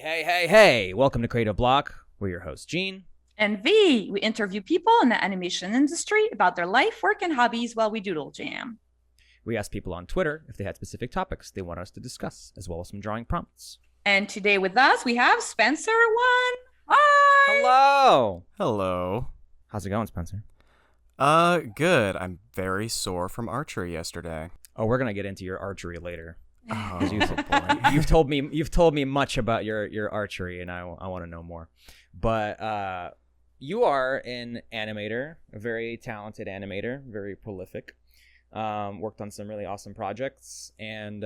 Hey. Welcome to Creative Block. We're your host, Gene. And V, we interview people in the animation industry about their life, work, and hobbies while we doodle jam. We asked people on Twitter if they had specific topics they want us to discuss, as well as some drawing prompts. And today with us, we have Spencer Wan. Hi! Hello. How's it going, Spencer? Good. I'm very sore from archery yesterday. Oh, we're going to get into your archery later. Oh, You've told me much about your archery, and I want to know more. But you are an animator, a very talented animator, very prolific. Worked on some really awesome projects, and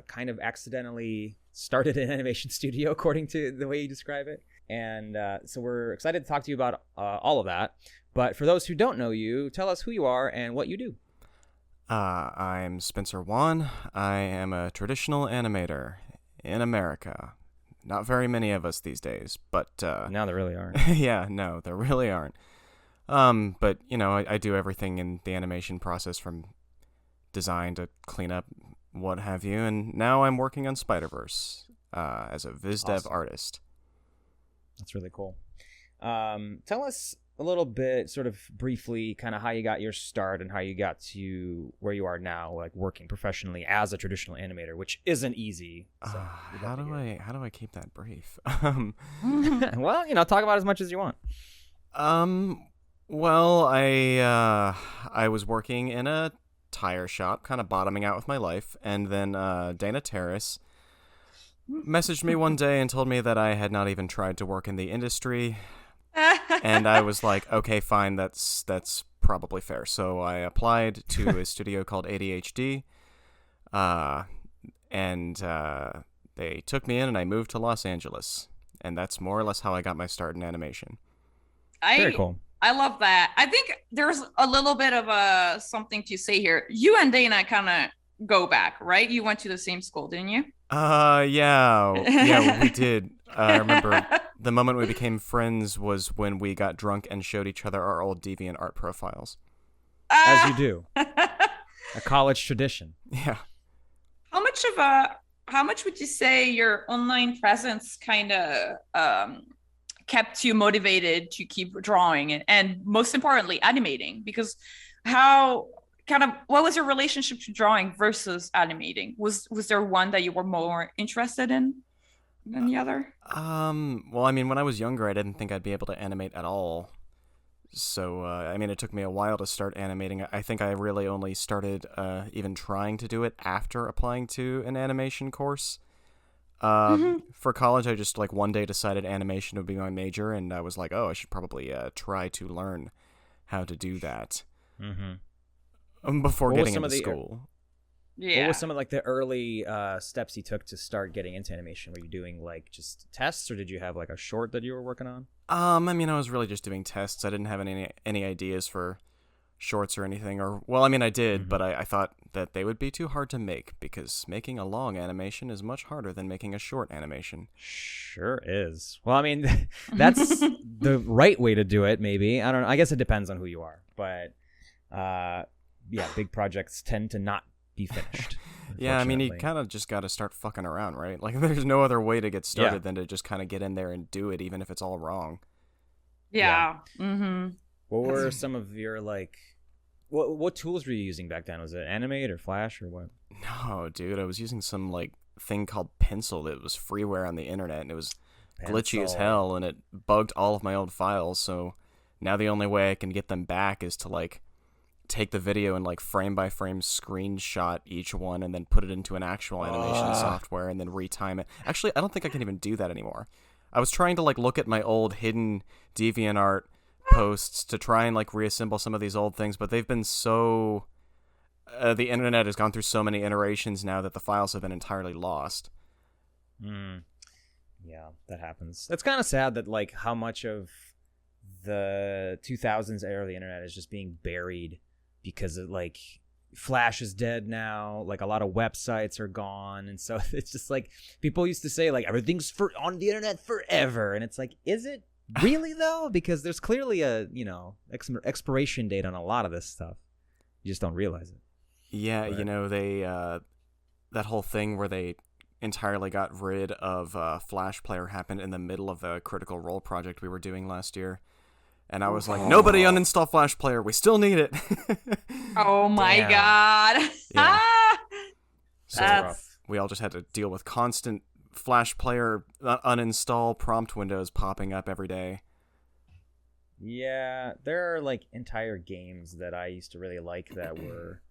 kind of accidentally started an animation studio, according to the way you describe it. And so we're excited to talk to you about all of that. But for those who don't know you, tell us who you are and what you do. I'm Spencer Wan. I am a traditional animator in America. Not very many of us these days, but... Now there really aren't. Yeah, no, there really aren't. But, you know, I do everything in the animation process from design to cleanup, what have you, and now I'm working on Spider-Verse as a VizDev artist. That's really cool. Tell us a little bit, sort of briefly, kind of how you got your start and how you got to where you are now, like working professionally as a traditional animator, which isn't easy. So how do I keep that brief? Well, you know, talk about as much as you want. Well, I was working in a tire shop, kind of bottoming out with my life, and then Dana Terrace messaged me one day and told me that I had not even tried to work in the industry. And I was like, okay, fine, that's probably fair. So I applied to a studio called ADHD, and they took me in, and I moved to Los Angeles. And that's more or less how I got my start in animation. Very cool. I love that. I think there's a little bit of something to say here. You and Dana kind of go back, right? You went to the same school, didn't you? Yeah, we did. I remember the moment we became friends was when we got drunk and showed each other our old DeviantArt profiles. As you do. A college tradition. Yeah. How much would you say your online presence kind of kept you motivated to keep drawing and most importantly animating? Because what was your relationship to drawing versus animating? Was there one that you were more interested in than the other? Well, I mean, when I was younger, I didn't think I'd be able to animate at all. So, I mean, it took me a while to start animating. I think I really only started even trying to do it after applying to an animation course. For college, I just, one day decided animation would be my major, and I was like, oh, I should probably try to learn how to do that. Before getting into school. Yeah. What was some of the early steps you took to start getting into animation? Were you doing just tests, or did you have a short that you were working on? I mean, I was really just doing tests. I didn't have any ideas for shorts or anything. I did, but I thought that they would be too hard to make because making a long animation is much harder than making a short animation. Sure is. Well, I mean, that's the right way to do it, maybe. I don't know. I guess it depends on who you are, but yeah, big projects tend to not be finished. Yeah, I mean, you kind of just got to start fucking around, right? There's no other way to get started than to just kind of get in there and do it, even if it's all wrong. Yeah. Mm-hmm. What were some of your, what tools were you using back then? Was it Animate or Flash or what? No, dude, I was using some, thing called Pencil that was freeware on the internet, and it was glitchy as hell, and it bugged all of my old files, so now the only way I can get them back is to, take the video and frame by frame screenshot each one and then put it into an actual animation software and then retime it. Actually, I don't think I can even do that anymore. I was trying to look at my old hidden DeviantArt posts to try and reassemble some of these old things, but they've been so the internet has gone through so many iterations now that the files have been entirely lost. Yeah, that happens. It's kind of sad that how much of the 2000s era of the internet is just being buried because of Flash is dead now. A lot of websites are gone, and so it's just people used to say everything's on the internet forever, and it's is it really though? Because there's clearly a expiration date on a lot of this stuff. You just don't realize it. Yeah, but... they that whole thing where they entirely got rid of Flash Player happened in the middle of the Critical Role project we were doing last year. And I was like, nobody uninstall Flash Player. We still need it. Oh my Damn. God. Yeah. So That's we all just had to deal with constant Flash Player uninstall prompt windows popping up every day. Yeah, there are like entire games that I used to really like that were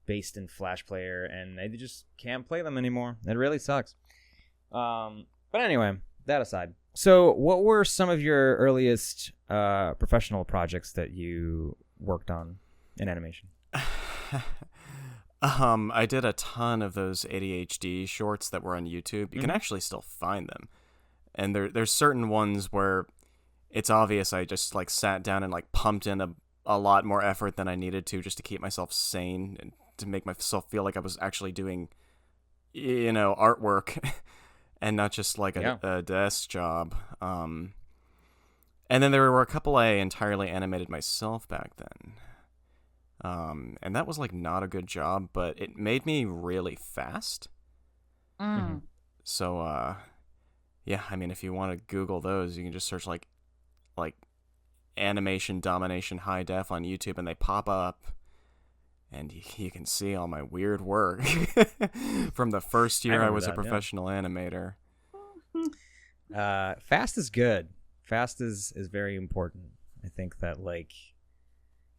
based in Flash Player, and I just can't play them anymore. It really sucks. But anyway, that aside. So what were some of your earliest professional projects that you worked on in animation? I did a ton of those ADHD shorts that were on YouTube. You can actually still find them. And there's certain ones where it's obvious I just like sat down and like pumped in a lot more effort than I needed to just to keep myself sane and to make myself feel like I was actually doing, artwork and not just like a desk job. And then there were a couple I entirely animated myself back then. And that was like not a good job, but it made me really fast. So, yeah, I mean, if you want to Google those, you can just search like animation domination high def on YouTube, and they pop up, and you can see all my weird work from the first year I was a professional animator. Fast is good. Fast is very important. I think that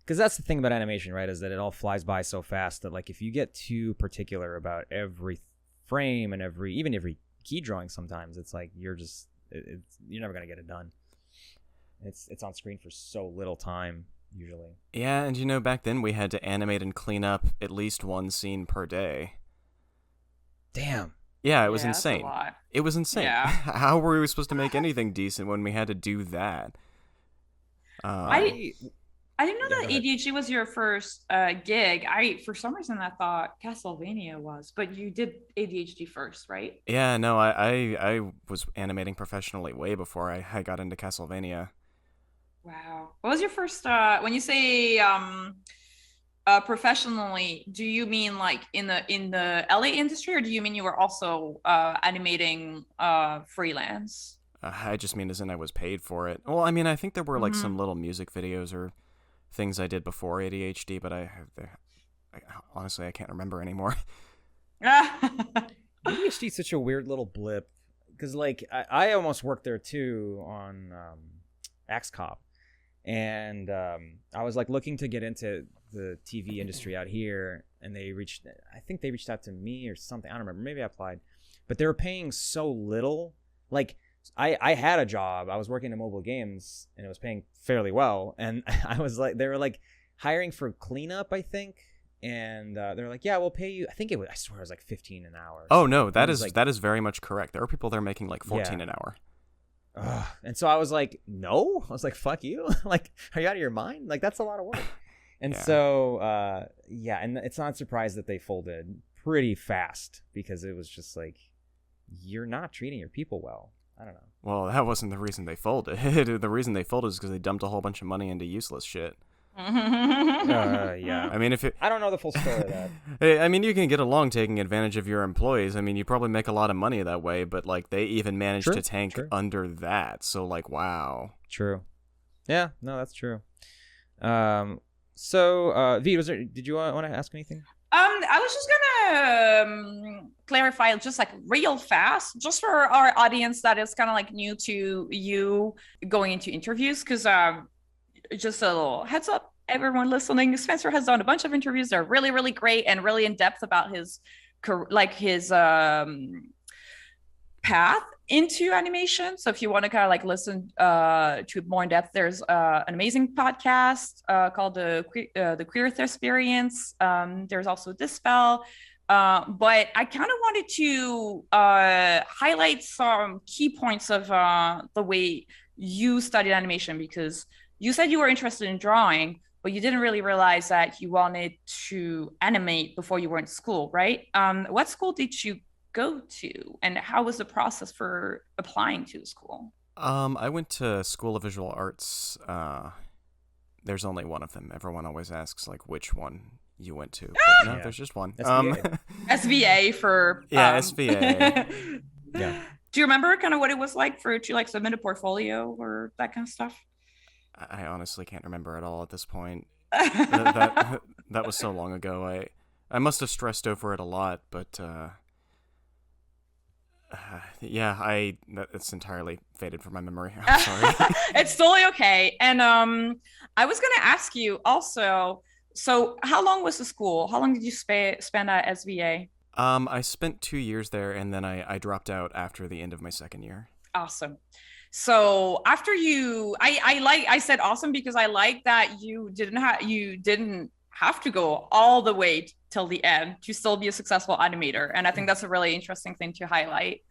because that's the thing about animation, right? Is that it all flies by so fast that if you get too particular about every frame and even every key drawing, sometimes it's like you're never gonna get it done. It's on screen for so little time usually. Yeah, and back then we had to animate and clean up at least one scene per day. Damn. Yeah, it was insane. That's a lot. It was insane. Yeah. How were we supposed to make anything decent when we had to do that? I didn't know that ADHD was your first gig. For some reason, I thought Castlevania was, but you did ADHD first, right? Yeah, no, I was animating professionally way before I got into Castlevania. Wow. What was your first, when you say professionally, do you mean like in the LA industry, or do you mean you were also animating freelance? I just mean as in I was paid for it. Well, I mean, I think there were like some little music videos or things I did before ADHD, but I honestly I can't remember anymore. ADHD is such a weird little blip because I almost worked there too on Axe Cop, and I was looking to get into the TV industry out here, and I think they reached out to me or something. I don't remember. Maybe I applied, but they were paying so little. I had a job. I was working in mobile games, and it was paying fairly well. And they were hiring for cleanup, I think. And they're like, yeah, we'll pay you. I swear it was $15 an hour. Oh no, that is very much correct. There are people there making $14 an hour. And so I was like, no. I was like, fuck you. Are you out of your mind? That's a lot of work. And so and it's not surprised that they folded pretty fast because it was just you're not treating your people well. I don't know. Well, that wasn't the reason they folded. The reason they folded is because they dumped a whole bunch of money into useless shit. Yeah. I mean, I don't know the full story of that. I mean, you can get along taking advantage of your employees. I mean, you probably make a lot of money that way, but they even managed to tank under that. So wow. True. Yeah. No, that's true. So, V, did you want to ask anything? I was just gonna clarify just real fast, just for our audience that is kind of new to you going into interviews, because just a little heads up, everyone listening, Spencer has done a bunch of interviews that are really, really great and really in depth about his path into animation. So if you want to kind of listen to it more in depth, there's an amazing podcast called the Queer Experience. There's also Dispel. But I kind of wanted to highlight some key points of the way you studied animation, because you said you were interested in drawing, but you didn't really realize that you wanted to animate before you were in school, right? What school did you go to, and how was the process for applying to the school? I went to School of Visual Arts. There's only one of them. Everyone always asks which one you went to. But no, Yeah. there's just one. SVA. SVA for Yeah, SVA. Yeah. Do you remember kind of what it was like for to like submit a portfolio or that kind of stuff? I honestly can't remember at all at this point. that was so long ago. I must have stressed over it a lot, but yeah, it's entirely faded from my memory. I'm sorry. It's totally okay. And I was gonna ask you also. So, how long was the school? How long did you spend at SVA? I spent 2 years there, and then I dropped out after the end of my second year. Awesome. So after I said awesome because I like that you didn't have to go all the way till the end to still be a successful animator, and I think that's a really interesting thing to highlight.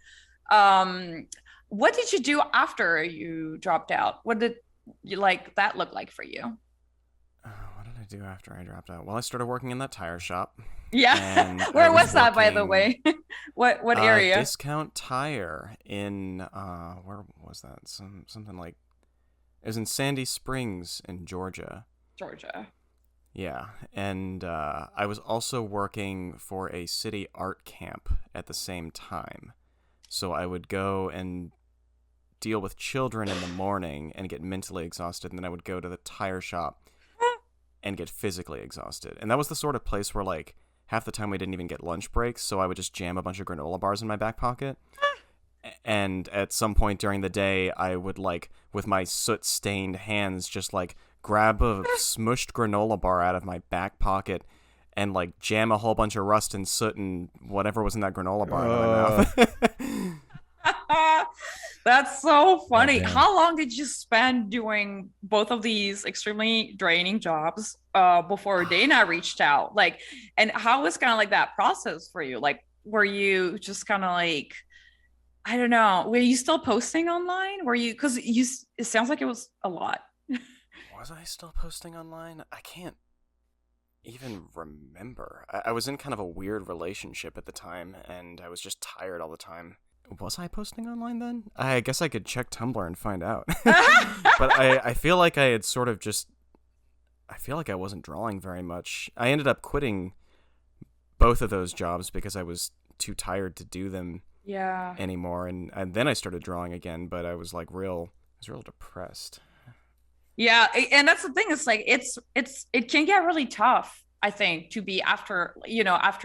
What did you do after you dropped out? What did that look like for you? What did I do after I dropped out? Well, I started working in that tire shop. Yeah. Where was that, by the way? What area? Discount Tire in where was that? Something like it was in Sandy Springs in Georgia. Georgia. Yeah, and I was also working for a city art camp at the same time. So I would go and deal with children in the morning and get mentally exhausted, and then I would go to the tire shop and get physically exhausted. And that was the sort of place where, like, half the time we didn't even get lunch breaks, so I would just jam a bunch of granola bars in my back pocket. And at some point during the day, I would, like, with my soot-stained hands, just, like, grab a smushed granola bar out of my back pocket and, like, jam a whole bunch of rust and soot and whatever was in that granola bar in my mouth. That's so funny. Oh, how long did you spend doing both of these extremely draining jobs before Dana reached out? Like, and how was kind of like that process for you? Like, were you just kind of like, I don't know, were you still posting online? Were you, because it sounds like it was a lot. Was I still posting online? I can't even remember. I was in kind of a weird relationship at the time, and I was just tired all the time. Was I posting online then? I guess I could check Tumblr and find out. But I feel like I had sort of just... I feel like I wasn't drawing very much. I ended up quitting both of those jobs because I was too tired to do them anymore. And then I started drawing again, but I was like real depressed. Yeah, and that's the thing. It's like it can get really tough, I think, to be after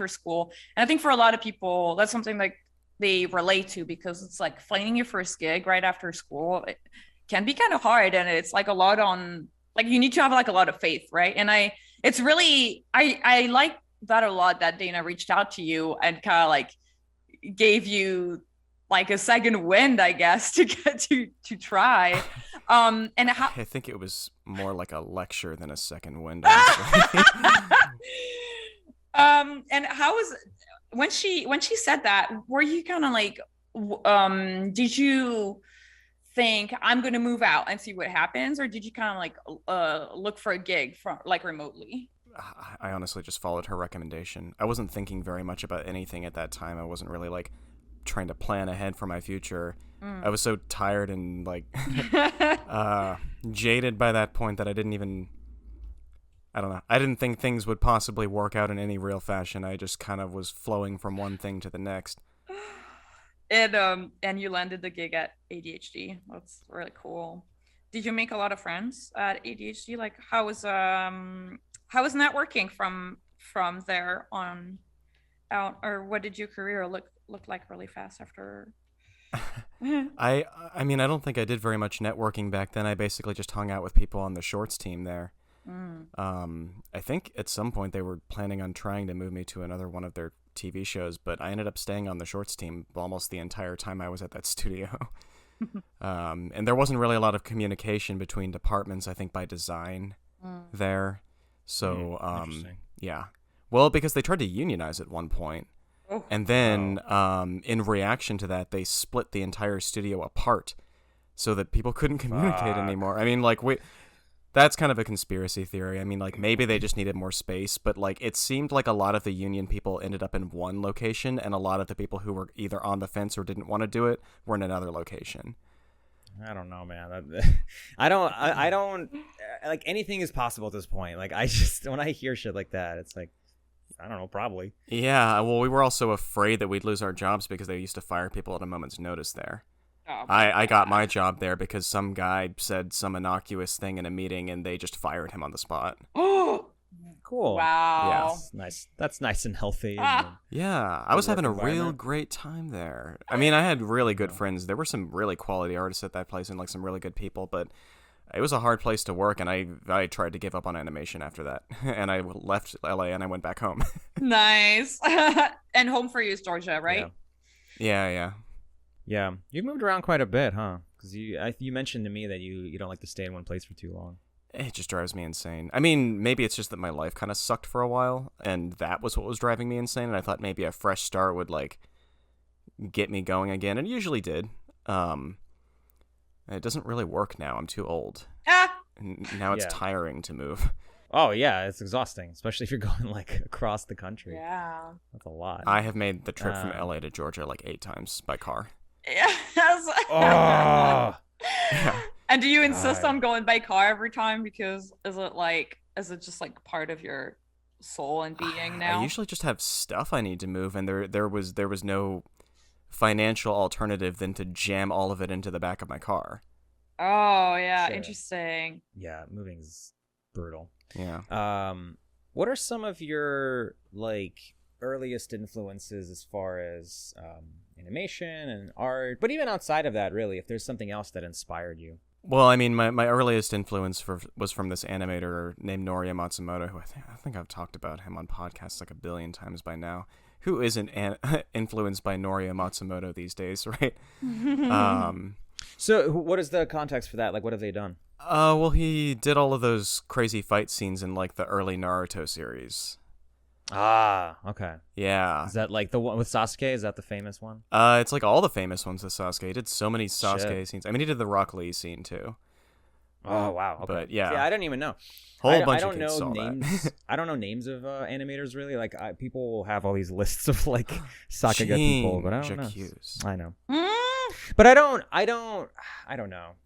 school. And I think for a lot of people, that's something like they relate to, because it's like finding your first gig right after school. It can be kind of hard, and it's like a lot on, like, you need to have like a lot of faith, right? And I like that a lot, that Dana reached out to you and kind of like gave you like a second wind, I guess, to get to try. And how I think it was more like a lecture than a second wind, honestly. And how was when she said that, were you kind of like, did you think I'm going to move out and see what happens, or did you kind of like look for a gig from like remotely? I honestly just followed her recommendation. I wasn't thinking very much about anything at that time. I wasn't really like trying to plan ahead for my future. I was so tired and like jaded by that point that I don't know. I didn't think things would possibly work out in any real fashion. I just kind of was flowing from one thing to the next. And you landed the gig at ADHD. That's really cool. Did you make a lot of friends at ADHD? Like, how was networking from there on out, or what did your career look like really fast after? I mean, I don't think I did very much networking back then. I basically just hung out with people on the shorts team there. I think at some point they were planning on trying to move me to another one of their TV shows, but I ended up staying on the shorts team almost the entire time I was at that studio. And there wasn't really a lot of communication between departments, I think, by design there. So, yeah. Well, because they tried to unionize at one point. Oh, and then in reaction to that, they split the entire studio apart so that people couldn't communicate anymore. I mean, like, that's kind of a conspiracy theory. I mean, like, maybe they just needed more space, but, like, it seemed like a lot of the union people ended up in one location, and a lot of the people who were either on the fence or didn't want to do it were in another location. I don't know, man. I don't like anything is possible at this point. Like I just when I hear shit like that, it's like I don't know, probably. Yeah, well, we were also afraid that we'd lose our jobs because they used to fire people at a moment's notice there. Oh, I got my job there because some guy said some innocuous thing in a meeting and they just fired him on the spot. Oh, Cool. wow. Yes. Nice. That's nice and healthy. Yeah, I was Good having a work real environment. great time there. I mean, I had really good friends. There were some really quality artists at that place and like some really good people, but it was a hard place to work, and I tried to give up on animation after that, and I left LA and I went back home. Nice. And home for you is Georgia, right? Yeah. Yeah. You've moved around quite a bit, huh? Because you mentioned to me that you don't like to stay in one place for too long. It just drives me insane. I mean, maybe it's just that my life kind of sucked for a while, and that was what was driving me insane, and I thought maybe a fresh start would, like, get me going again, and it usually did. It doesn't really work now. I'm too old. Now it's tiring to move. Oh, yeah. It's exhausting, especially if you're going, like, across the country. Yeah. That's a lot. I have made the trip from LA to Georgia, like, 8 times by car. Yes. Oh! Yeah. And do you insist God. on going by car every time? Because is it just like part of your soul and being now? I usually just have stuff I need to move, and there was no financial alternative than to jam all of it into the back of my car. Oh yeah, Sure. interesting. Yeah, moving's brutal. Yeah. What are some of your, like, earliest influences as far as animation and art? But even outside of that, really, if there's something else that inspired you. Well, I mean, my earliest influence was from this animator named Noria Matsumoto, who I think I've talked about him on podcasts like a billion times by now. Who isn't influenced by Noria Matsumoto these days, right? So what is the context for that? Like, what have they done? Well, he did all of those crazy fight scenes in like the early Naruto series. Ah, okay. Yeah. Is that like the one with Sasuke? Is that the famous one? It's like all the famous ones with Sasuke. He did so many Sasuke Shit. scenes. I mean, he did the Rock Lee scene too. Oh, wow. Okay. But yeah. Yeah, I didn't even know. Whole I bunch don't of kids know saw names. that. I don't know names of animators really. Like people have all these lists of like Sakuga people, but I don't know. Hughes. I know, Mm. but I don't know.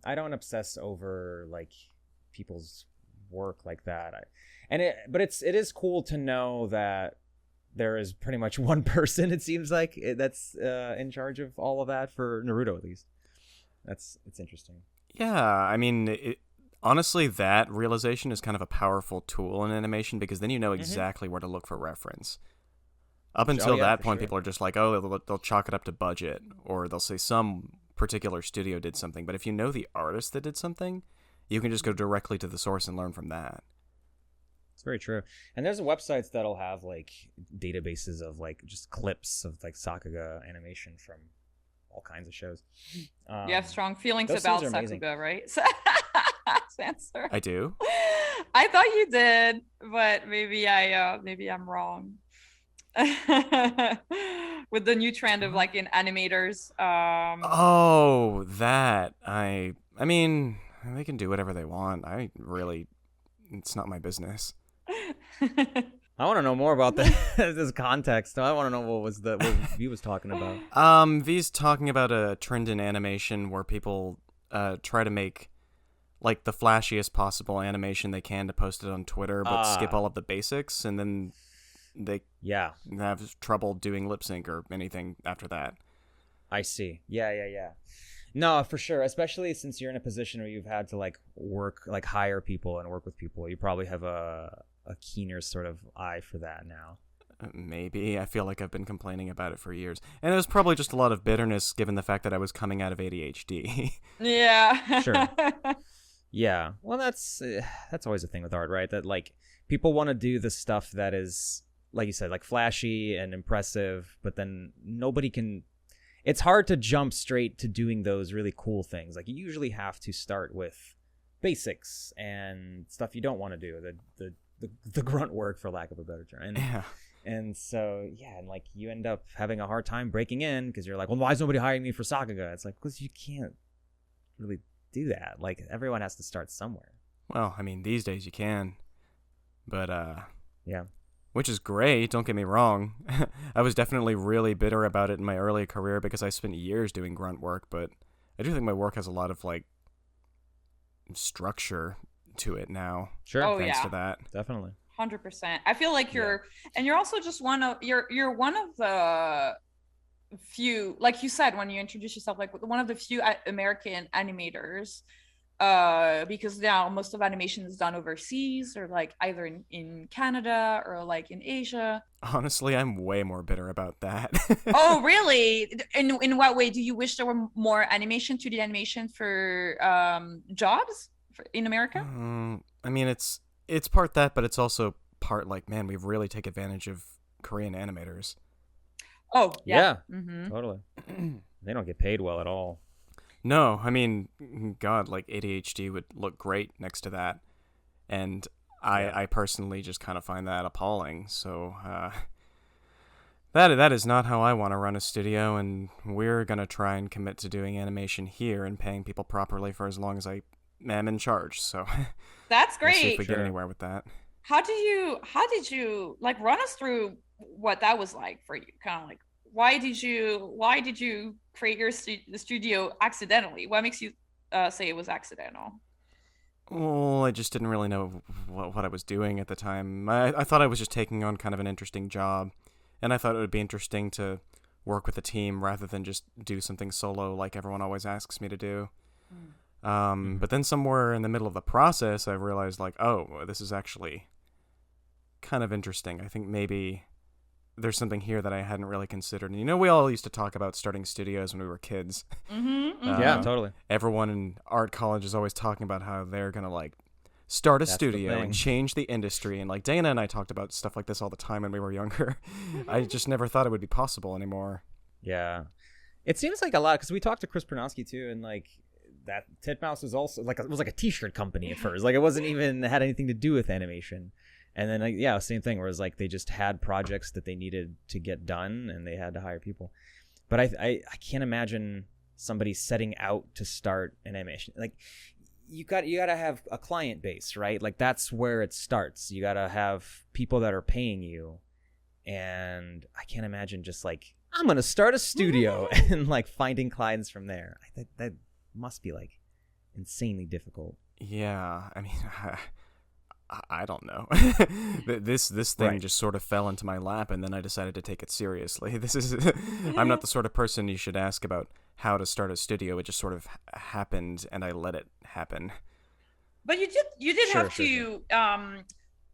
I don't obsess over like people's work like that. But it is cool to know that there is pretty much one person. It seems like that's in charge of all of that for Naruto at least. It's interesting. Yeah, I mean, honestly, that realization is kind of a powerful tool in animation because then you know exactly where to look for reference. Up until that point, people are just like, oh, they'll chalk it up to budget, or they'll say some particular studio did something. But if you know the artist that did something, you can just go directly to the source and learn from that. It's very true. And there's websites that'll have like databases of like just clips of like Sakuga animation from all kinds of shows. You have strong feelings those about things are amazing. Sakuga, right? Spencer. I do. I thought you did, but maybe I'm wrong. With the new trend of like in animators. Oh, that. I mean, they can do whatever they want. It's not my business. I want to know more about this context. I want to know what V was talking about. V's talking about a trend in animation where people try to make like the flashiest possible animation they can to post it on Twitter, but skip all of the basics, and then they have trouble doing lip sync or anything after that. I see. Yeah. No, for sure. Especially since you're in a position where you've had to like work, like hire people and work with people. You probably have a keener sort of eye for that now. Maybe. I feel like I've been complaining about it for years. And it was probably just a lot of bitterness given the fact that I was coming out of ADHD. Yeah. Sure. Yeah. Well, that's always a thing with art, right? That like people want to do the stuff that is, like you said, like flashy and impressive, but then nobody can. It's hard to jump straight to doing those really cool things. Like you usually have to start with basics and stuff you don't want to do, the grunt work, for lack of a better term. And so and like you end up having a hard time breaking in because you're like, well, why is nobody hiring me for Sakuga? It's like, because you can't really do that. Like everyone has to start somewhere. Well, I mean, these days you can, but yeah. Which is great, don't get me wrong. I was definitely really bitter about it in my early career because I spent years doing grunt work, but I do think my work has a lot of like structure to it now. Sure. Oh, thanks yeah. to that. Definitely. 100%. I feel like you're also just you're one of the few, like you said when you introduced yourself, like one of the few American animators, because now most of animation is done overseas, or like either in Canada or like in Asia. Honestly, I'm way more bitter about that. Oh, really? In what way? Do you wish there were more animation, 2D animation for jobs in America? I mean, it's part that, but it's also part like, man, we really take advantage of Korean animators. Oh, yeah. Totally. They don't get paid well at all. No, I mean, God, like ADHD would look great next to that, and I personally just kind of find that appalling. So that is not how I want to run a studio, and we're gonna try and commit to doing animation here and paying people properly for as long as I am in charge. So that's great. We'll see if we get anywhere with that. How did you like run us through what that was like for you? Kind of like why did you create your studio accidentally? What makes you say it was accidental? Well, I just didn't really know what I was doing at the time. I thought I was just taking on kind of an interesting job, and I thought it would be interesting to work with a team rather than just do something solo like everyone always asks me to do. But then somewhere in the middle of the process, I realized like, oh, this is actually kind of interesting. I think maybe there's something here that I hadn't really considered. And we all used to talk about starting studios when we were kids. Yeah, totally. Everyone in art college is always talking about how they're gonna like start a studio and change the industry. And like Dana and I talked about stuff like this all the time when we were younger. I just never thought it would be possible anymore. Yeah, it seems like a lot because we talked to Chris Pronowski too, and like that Titmouse was also like it was like a t-shirt company at first. Like it wasn't even had anything to do with animation. And then, like, yeah, same thing. Where it was like they just had projects that they needed to get done, and they had to hire people. But I can't imagine somebody setting out to start an animation. Like, you gotta have a client base, right? Like that's where it starts. You gotta have people that are paying you, and I can't imagine just like I'm gonna start a studio and like finding clients from there. That must be like insanely difficult. Yeah, I mean. I don't know. This thing just sort of fell into my lap, and then I decided to take it seriously. I'm not the sort of person you should ask about how to start a studio. It just sort of happened, and I let it happen. But you did have to.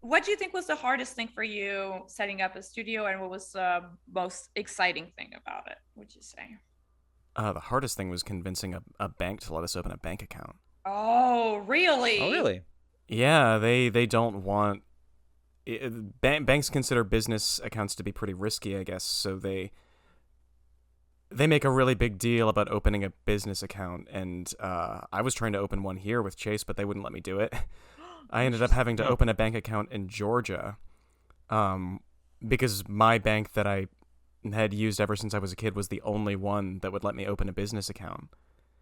What do you think was the hardest thing for you setting up a studio, and what was the most exciting thing about it, would you say? The hardest thing was convincing a bank to let us open a bank account. Oh, really? Oh, really? Yeah, they don't want banks consider business accounts to be pretty risky, I guess. So they make a really big deal about opening a business account, and I was trying to open one here with Chase, but they wouldn't let me do it. I ended up having to open a bank account in Georgia, because my bank that I had used ever since I was a kid was the only one that would let me open a business account.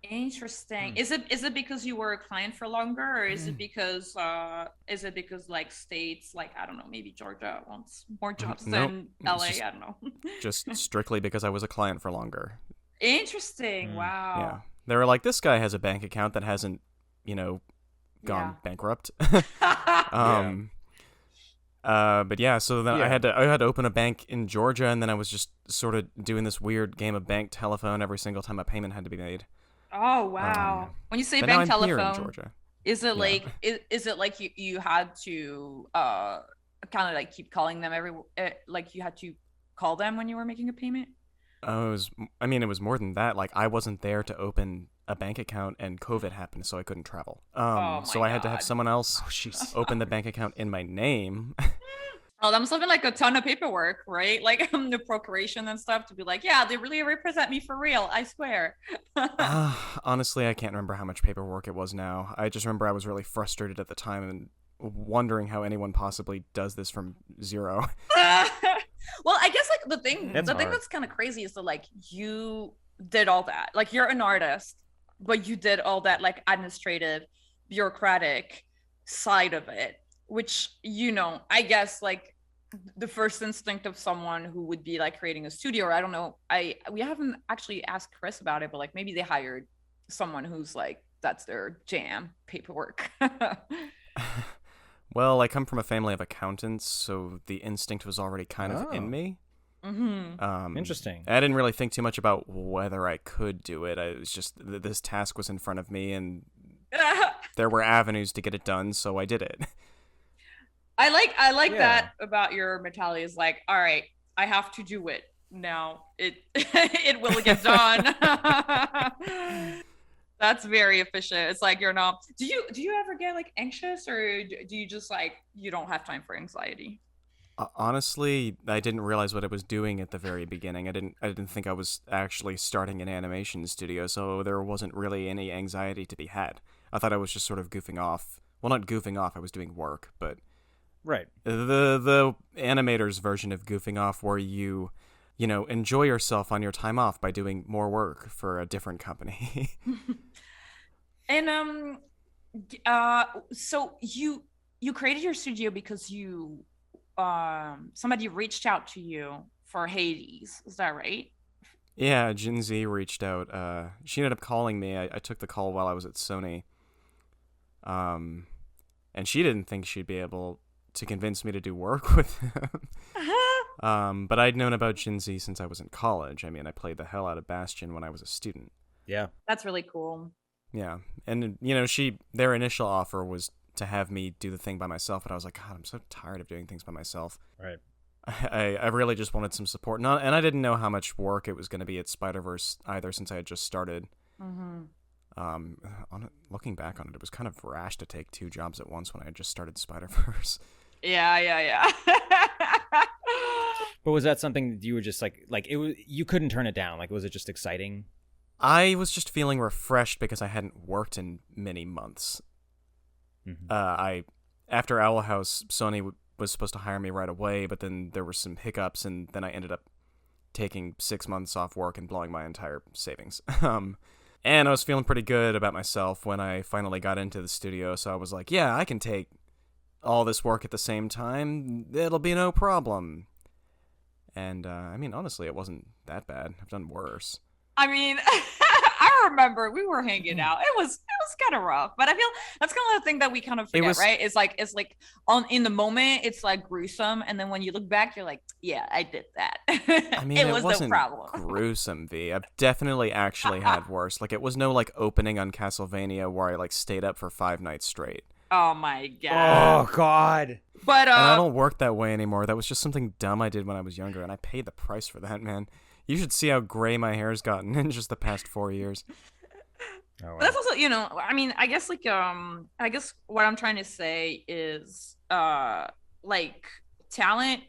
Interesting. Is it because you were a client for longer, or is it because like states like, I don't know, maybe Georgia wants more jobs than LA? I don't know. Just strictly because I was a client for longer. Interesting. Wow. Yeah. They were like, this guy has a bank account that hasn't, gone bankrupt. But yeah, so then I had to open a bank in Georgia, and then I was just sort of doing this weird game of bank telephone every single time a payment had to be made. Oh, wow. When you say bank telephone, is it like you had to kind of like keep calling them like you had to call them when you were making a payment? It was more than that. Like I wasn't there to open a bank account, and COVID happened, so I couldn't travel. So I had to have someone else open the bank account in my name. Oh, that must have been like a ton of paperwork, right? Like the procuration and stuff to be like, yeah, they really represent me for real, I swear. Honestly, I can't remember how much paperwork it was now. I just remember I was really frustrated at the time and wondering how anyone possibly does this from zero. Well, I guess like the thing that's kind of crazy is that like you did all that. Like you're an artist, but you did all that like administrative, bureaucratic side of it, which, I guess like the first instinct of someone who would be like creating a studio, or I don't know, we haven't actually asked Chris about it, but like maybe they hired someone who's like that's their jam, paperwork. Well, I come from a family of accountants, so the instinct was already kind of in me. Interesting. I didn't really think too much about whether I could do it. It was just this task was in front of me, and there were avenues to get it done, so I did it. I like that about your mentality. Is like, all right, I have to do it now. It it will get done. That's very efficient. It's like you're not. Do you ever get like anxious, or do you just like you don't have time for anxiety? Honestly, I didn't realize what I was doing at the very beginning. I didn't think I was actually starting an animation studio, so there wasn't really any anxiety to be had. I thought I was just sort of goofing off. Well, not goofing off. I was doing work, but Right. the animator's version of goofing off, where you enjoy yourself on your time off by doing more work for a different company. And so you created your studio because you somebody reached out to you for Hades, is that right? Yeah, Jinzi reached out. She ended up calling me. I took the call while I was at Sony. And she didn't think she'd be able to convince me to do work with him. But I'd known about Jinzi since I was in college. I mean, I played the hell out of Bastion when I was a student. Yeah. That's really cool. Yeah. And, their initial offer was to have me do the thing by myself, but I was like, God, I'm so tired of doing things by myself. Right. I really just wanted some support. And I didn't know how much work it was going to be at Spider-Verse either, since I had just started. Looking back on it, it was kind of rash to take 2 jobs at once when I had just started Spider-Verse. Yeah. But was that something that you were just like it was, you couldn't turn it down? Like, was it just exciting? I was just feeling refreshed because I hadn't worked in many months. After Owl House, Sony was supposed to hire me right away, but then there were some hiccups, and then I ended up taking 6 months off work and blowing my entire savings. And I was feeling pretty good about myself when I finally got into the studio, so I was like, yeah, I can take all this work at the same time. It'll be no problem. And, honestly, it wasn't that bad. I've done worse. I mean, I remember we were hanging out. It was kind of rough, but I feel that's kind of the thing that we kind of forget, right? It's like in the moment, it's like gruesome, and then when you look back, you're like, yeah, I did that. I mean, it wasn't no problem. Gruesome, V. I've definitely actually had worse. Like, it was no like opening on Castlevania where I like stayed up for 5 nights straight. Oh my god. Oh god. But and I don't work that way anymore. That was just something dumb I did when I was younger, and I paid the price for that, man. You should see how gray my hair's gotten in just the past 4 years. Oh, wow. That's also, I mean, I guess what I'm trying to say is, like, talent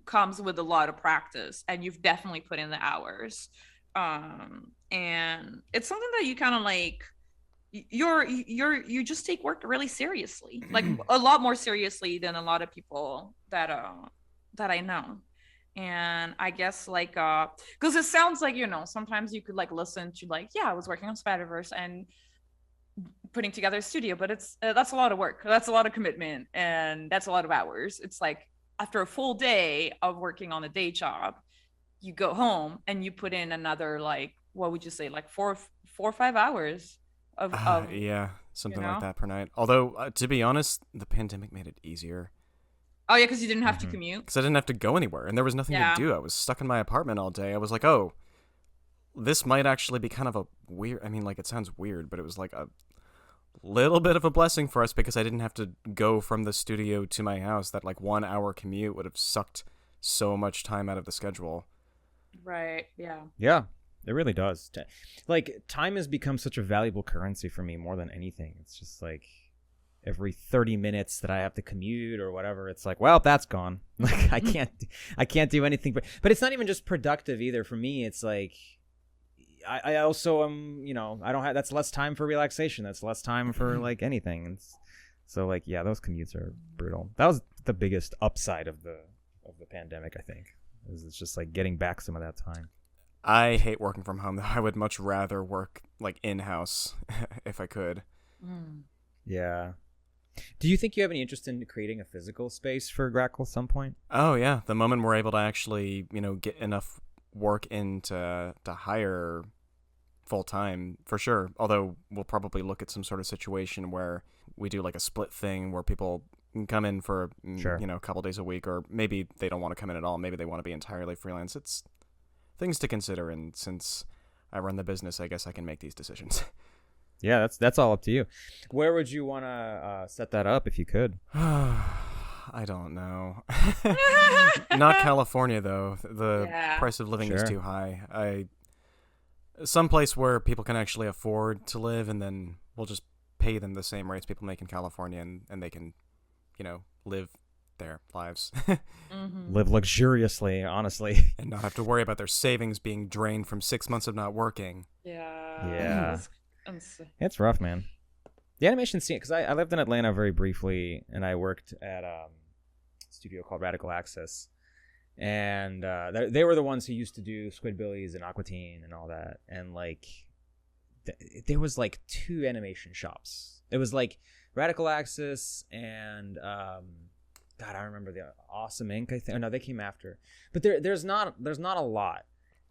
comes with a lot of practice, and you've definitely put in the hours. And it's something that you kind of like, you just take work really seriously, like a lot more seriously than a lot of people that I know. And I guess like because it sounds like sometimes you could like listen to like, yeah, I was working on Spider-Verse and putting together a studio, but that's a lot of work, that's a lot of commitment, and that's a lot of hours. It's like after a full day of working on a day job, you go home and you put in another, like, what would you say, like 4 or 5 hours of yeah, something like that per night. Although to be honest, the pandemic made it easier. Oh yeah, because you didn't have to commute. Because I didn't have to go anywhere, and there was nothing to do. I was stuck in my apartment all day. I was like, oh, this might actually be kind of a weird. I mean, like, it sounds weird, but it was like a little bit of a blessing for us because I didn't have to go from the studio to my house. That like 1 hour commute would have sucked so much time out of the schedule. Right. Yeah. Yeah, it really does. Like, time has become such a valuable currency for me more than anything. It's just like, every 30 minutes that I have to commute or whatever, it's like, well, that's gone. Like, I can't do anything. But it's not even just productive either. For me, it's like, I also am, I don't have, that's less time for relaxation. That's less time for like anything. So like, yeah, those commutes are brutal. That was the biggest upside of the pandemic, I think. It's just like getting back some of that time. I hate working from home, though. I would much rather work like in-house if I could. Yeah. Do you think you have any interest in creating a physical space for Grackle at some point? Oh yeah, the moment we're able to actually, get enough work in to hire full time for sure. Although we'll probably look at some sort of situation where we do like a split thing where people can come in for a couple days a week, or maybe they don't want to come in at all. Maybe they want to be entirely freelance. It's things to consider, and since I run the business, I guess I can make these decisions. Yeah, that's all up to you. Where would you want to set that up if you could? I don't know. Not California though. The price of living is too high. Someplace where people can actually afford to live, and then we'll just pay them the same rates people make in California, and they can, live their lives. Live luxuriously, honestly. And not have to worry about their savings being drained from 6 months of not working. Yeah. It's rough, man. The animation scene, because I lived in Atlanta very briefly, and I worked at a studio called Radical Access. And they were the ones who used to do Squidbillies and Aqua Teen and all that. And, like, there was, like, 2 animation shops. It was, like, Radical Access and, God, I remember the Awesome Inc., I think. Oh, no, they came after. But there's not a lot.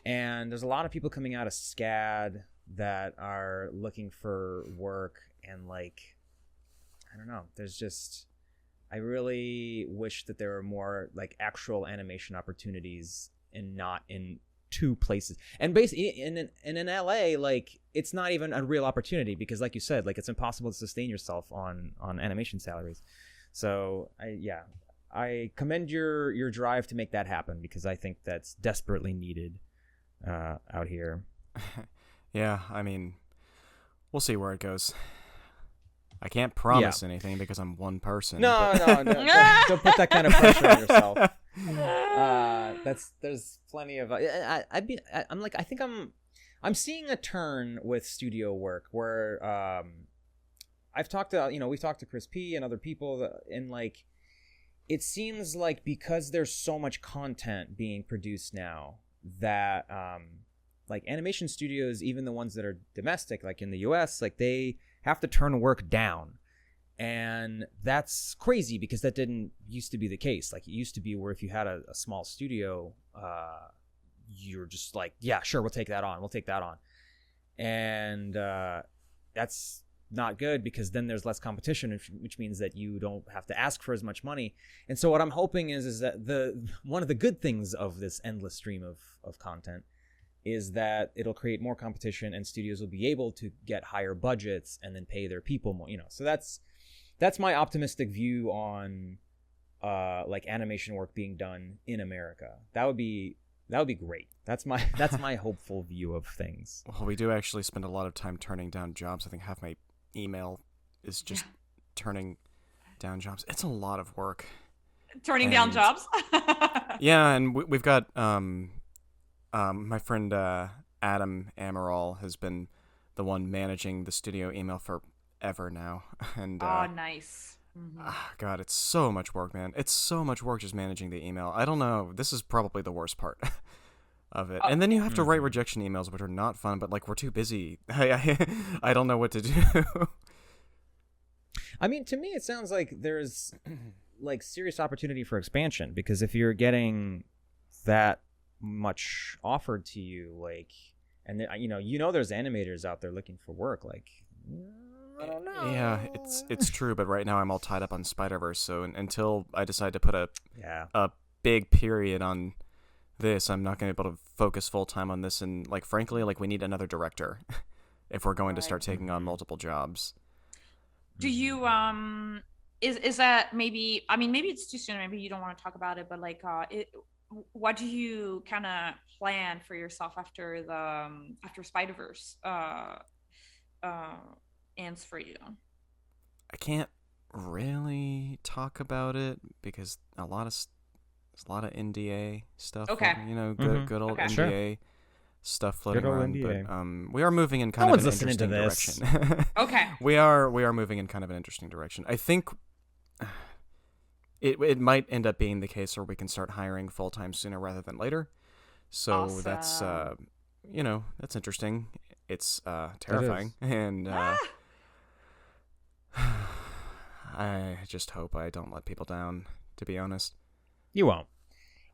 And there's a lot of people coming out of SCAD that are looking for work. And, like, I don't know. There's just... I really wish that there were more like actual animation opportunities and not in 2 places. And basically in LA, like it's not even a real opportunity because like you said, like it's impossible to sustain yourself on animation salaries. So I commend your drive to make that happen because I think that's desperately needed out here. Yeah, I mean, we'll see where it goes. I can't promise anything because I'm one person. No. Don't put that kind of pressure on yourself. There's plenty of. I'm seeing a turn with studio work where we've talked to Chris P and other people, and like it seems like because there's so much content being produced now that like animation studios, even the ones that are domestic, like in the US, like they have to turn work down. And that's crazy because that didn't used to be the case. Like it used to be where if you had a small studio, you're just like, yeah, sure, we'll take that on. And that's not good because then there's less competition, which means that you don't have to ask for as much money. And so what I'm hoping is that one of the good things of this endless stream of content is that it'll create more competition and studios will be able to get higher budgets and then pay their people more, So that's my optimistic view on like animation work being done in America. That would be great. That's my hopeful view of things. Well, we do actually spend a lot of time turning down jobs. I think half my email is just turning down jobs. It's a lot of work. Turning down jobs? Yeah, and we've got my friend Adam Amaral has been the one managing the studio email forever now. And nice. Mm-hmm. God, it's so much work, man. It's so much work just managing the email. I don't know. This is probably the worst part of it. And then you have to write rejection emails, which are not fun, but like we're too busy. I don't know what to do. I mean, to me, it sounds like there's like serious opportunity for expansion because if you're getting that much offered to you, like, and there's animators out there looking for work, like, I don't know. Yeah, it's true, but right now I'm all tied up on Spider-Verse, so until I decide to put a big period on this, I'm not going to be able to focus full time on this, and like frankly, like we need another director if we're going to start taking on multiple jobs. Do you is that maybe, I mean, maybe it's too soon, maybe you don't want to talk about it, but like what do you kind of plan for yourself after Spider-Verse ends for you? I can't really talk about it because there's a lot of NDA stuff. Okay. Good old NDA stuff floating around. NDA. But we are moving in kind of an interesting direction. Okay. We are moving in kind of an interesting direction. I think it might end up being the case where we can start hiring full time sooner rather than later. So awesome. That's interesting. It's terrifying, and I just hope I don't let people down, to be honest. You won't.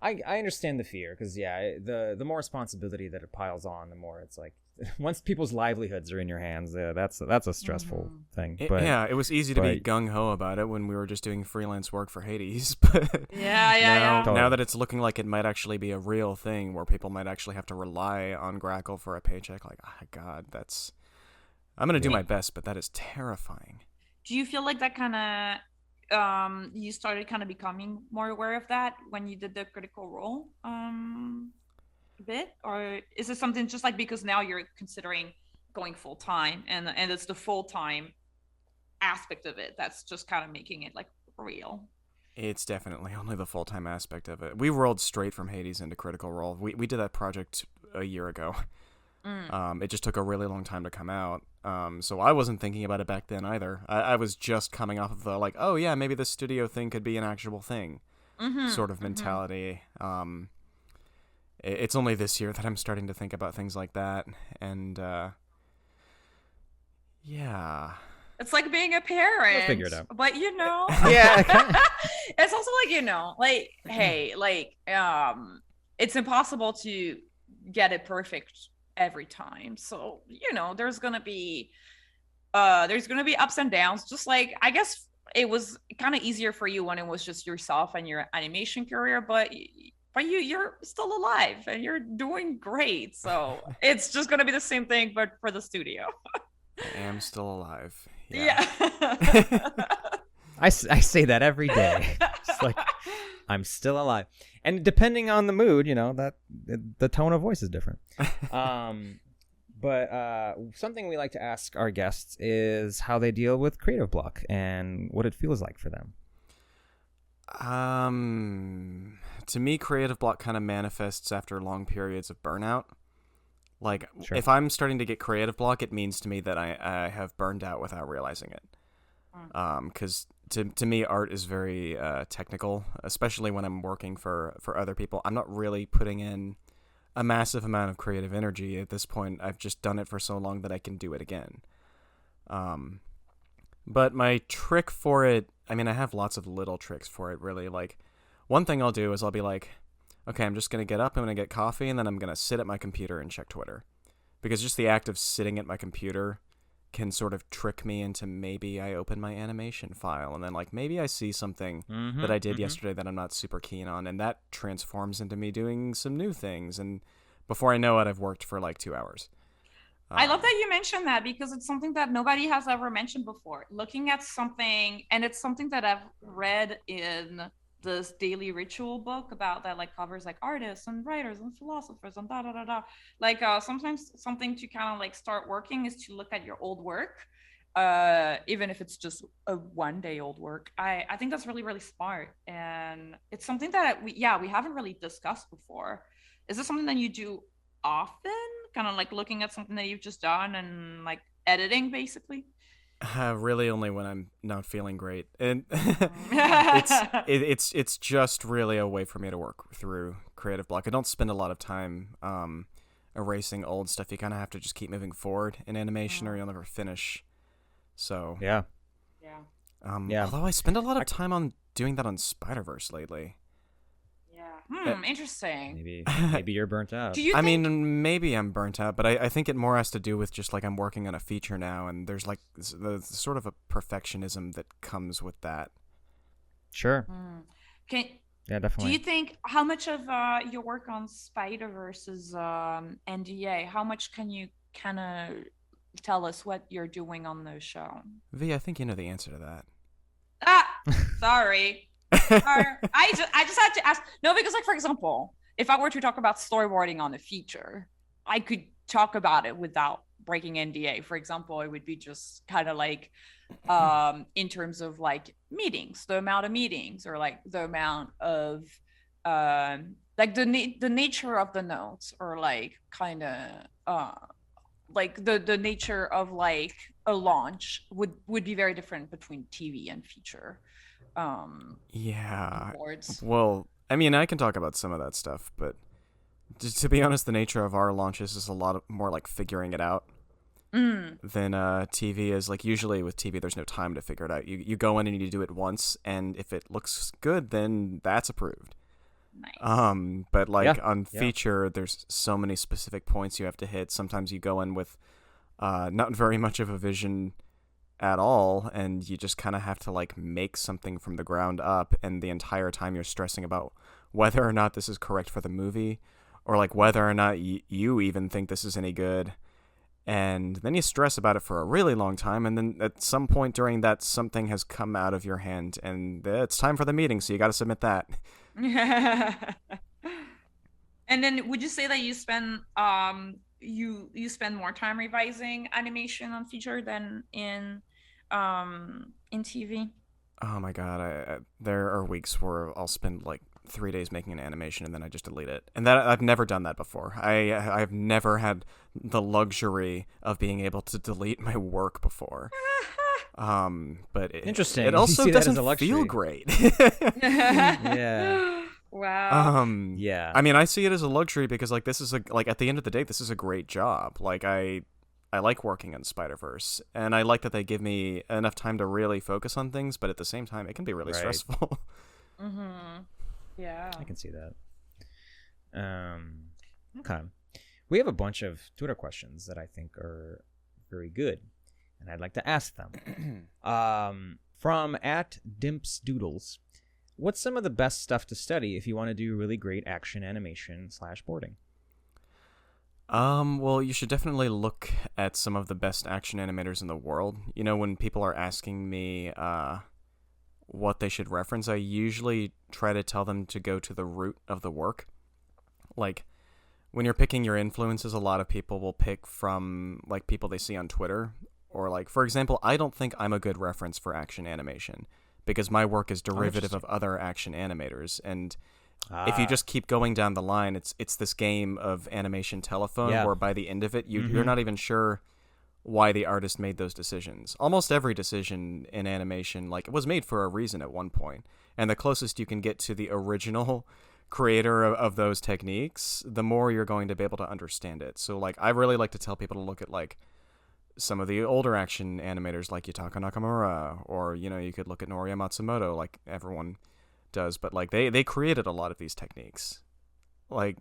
I understand the fear because the more responsibility that it piles on, the more it's like once people's livelihoods are in your hands, that's a stressful thing. But it was easy to be gung ho about it when we were just doing freelance work for Hades. But now that it's looking like it might actually be a real thing where people might actually have to rely on Grackle for a paycheck, like, oh God, I'm gonna do my best, but that is terrifying. Do you feel like that kind of you started kind of becoming more aware of that when you did the Critical Role bit, or is it something just like because now you're considering going full time and it's the full time aspect of it that's just kind of making it like real? It's definitely only the full time aspect of it. We rolled straight from Hades into Critical Role. We did that project a year ago. It just took a really long time to come out. So I wasn't thinking about it back then either. I was just coming off of the like, oh yeah, maybe this studio thing could be an actual thing sort of mentality. It's only this year that I'm starting to think about things like that. And it's like being a parent. We'll figure it out. But yeah. It's also like, like, hey, like it's impossible to get it perfect every time, so there's gonna be ups and downs, just like I guess it was kind of easier for you when it was just yourself and your animation career, but you're still alive and you're doing great, so it's just gonna be the same thing but for the studio. I am still alive. I say that every day. It's like I'm still alive, and depending on the mood, that the tone of voice is different. But something we like to ask our guests is how they deal with creative block and what it feels like for them. To me, creative block kind of manifests after long periods of burnout. Like, Sure. If I'm starting to get creative block, it means to me that I have burned out without realizing it. Because to me, art is very technical, especially when I'm working for other people. I'm not really putting in a massive amount of creative energy at this point. I've just done it for so long that I can do it again. But my trick for it, I mean, I have lots of little tricks for it, really. Like, one thing I'll do is I'll be like, okay, I'm just going to get up, I'm going to get coffee, and then I'm going to sit at my computer and check Twitter. Because just the act of sitting at my computer can sort of trick me into maybe I open my animation file, and then like maybe I see something that I did yesterday that I'm not super keen on, and that transforms into me doing some new things, and before I know it, I've worked for like 2 hours. I love that you mentioned that because it's something that nobody has ever mentioned before. Looking at something, and it's something that I've read in this daily ritual book about that, like covers like artists and writers and philosophers and da da da da. Like sometimes something to kind of like start working is to look at your old work, even if it's just a 1 day old work. I think that's really, really smart, and it's something that we haven't really discussed before. Is this something that you do often, kind of like looking at something that you've just done and like editing basically? Really only when I'm not feeling great, and it's just really a way for me to work through creative block. I don't spend a lot of time erasing old stuff. You kind of have to just keep moving forward in animation or you'll never finish. So although I spend a lot of time on doing that on Spider-Verse lately. Interesting. Maybe you're burnt out. I mean, maybe I'm burnt out, but I think it more has to do with just like I'm working on a feature now, and there's like the sort of a perfectionism that comes with that. Sure. Yeah, definitely. Do you think how much of your work on Spider-Verse is NDA? How much can you kind of tell us what you're doing on the show? V, I think you know the answer to that. Sorry. I just had to ask. No, because like for example, if I were to talk about storyboarding on a feature, I could talk about it without breaking NDA. For example, it would be just kind of like in terms of like meetings, the amount of meetings, or like the amount of like the nature of the notes, or like kind of like the nature of like a launch would be very different between TV and feature. Boards. Well, I mean, I can talk about some of that stuff, but to be honest, the nature of our launches is a lot more like figuring it out than TV is. Like usually with TV, there's no time to figure it out. You go in and you do it once, and if it looks good, then that's approved. Nice. But like Yeah, on yeah. feature, there's so many specific points you have to hit. Sometimes you go in with not very much of a vision at all, and you just kind of have to like make something from the ground up, and the entire time you're stressing about whether or not this is correct for the movie, or like whether or not you even think this is any good. And then you stress about it for a really long time, and then at some point during that, something has come out of your hand, and it's time for the meeting, so you got to submit that. And then would you say that you spend you spend more time revising animation on feature than in TV? Oh my god, there are weeks where I'll spend like 3 days making an animation and then I just delete it. And that I've never done that before. I've never had the luxury of being able to delete my work before. But Interesting. It You also see that as a doesn't luxury. feel great. Yeah. Wow. Yeah. I mean, I see it as a luxury because like this is like at the end of the day, this is a great job. Like I like working on Spider-Verse, and I like that they give me enough time to really focus on things, but at the same time, it can be really Right. stressful. Yeah. I can see that. Okay. We have a bunch of Twitter questions that I think are very good, and I'd like to ask them. From @DimpsDoodles, what's some of the best stuff to study if you want to do really great action animation / boarding? Well, you should definitely look at some of the best action animators in the world. You know, when people are asking me what they should reference, I usually try to tell them to go to the root of the work. Like, when you're picking your influences, a lot of people will pick from, like, people they see on Twitter. Or, like, for example, I don't think I'm a good reference for action animation because my work is derivative of other action animators. And if you just keep going down the line, it's this game of animation telephone where by the end of it, you're not even sure why the artist made those decisions. Almost every decision in animation, like, it was made for a reason at one point. And the closest you can get to the original creator of those techniques, the more you're going to be able to understand it. So, like, I really like to tell people to look at, like, some of the older action animators like Yutaka Nakamura, or, you know, you could look at Noria Matsumoto, like everyone does, but like they created a lot of these techniques. Like,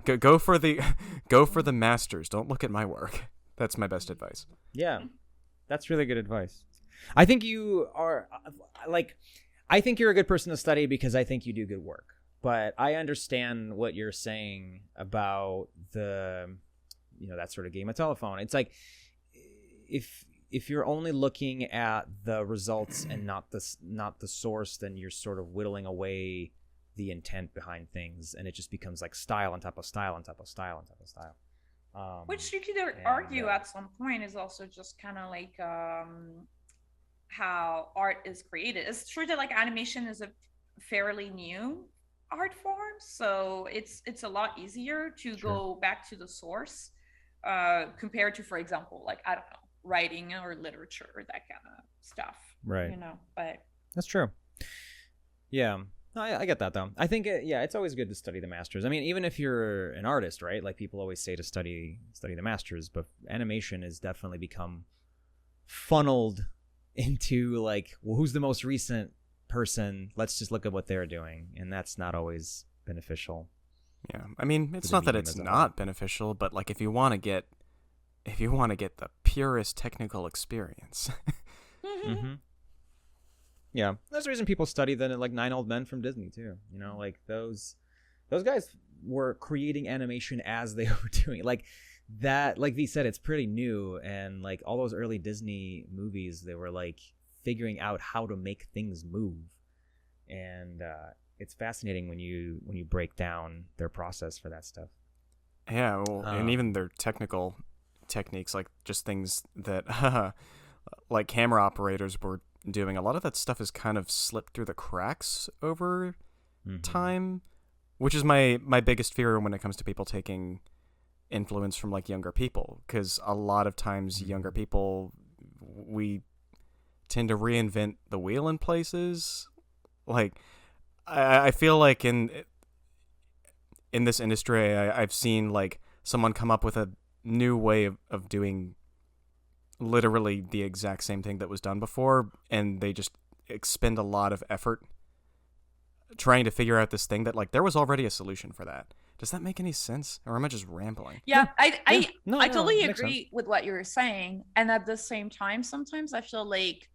go for the masters. Don't look at my work. That's my best advice. Yeah, that's really good advice. I think you are I think you're a good person to study because I think you do good work. But I understand what you're saying about the, you know, that sort of game of telephone. It's like if you're only looking at the results and not the source, then you're sort of whittling away the intent behind things, and it just becomes like style on top of style on top of style on top of style. Which you could argue at some point is also just kind of like how art is created. It's true that like animation is a fairly new art form, so it's a lot easier to go back to the source compared to, for example, like, I don't know, writing or literature or that kind of stuff, right? You know, but that's true. Yeah, no, I get that though. I think it's always good to study the masters. I mean, even if you're an artist, right? Like, people always say to study the masters, but animation has definitely become funneled into like, well, who's the most recent person? Let's just look at what they're doing, and that's not always beneficial. Yeah, I mean, it's not that it's not beneficial, but like if you want to get the purest technical experience. Yeah, that's the reason people study the like 9 Old Men from Disney too. You know, like those guys were creating animation as they were doing it. Like that. Like they said, it's pretty new, and like all those early Disney movies, they were like figuring out how to make things move, and it's fascinating when you break down their process for that stuff. Yeah, well, and even their technical techniques, like just things that like camera operators were doing, a lot of that stuff has kind of slipped through the cracks over time, which is my biggest fear when it comes to people taking influence from like younger people, because a lot of times younger people, we tend to reinvent the wheel in places. Like I feel like in this industry, I've seen like someone come up with a new way of doing literally the exact same thing that was done before, and they just expend a lot of effort trying to figure out this thing that like there was already a solution for that. Does that make any sense, or am I just rambling? Yeah, I No, totally it makes agree with what you're saying, and at the same time, sometimes I feel like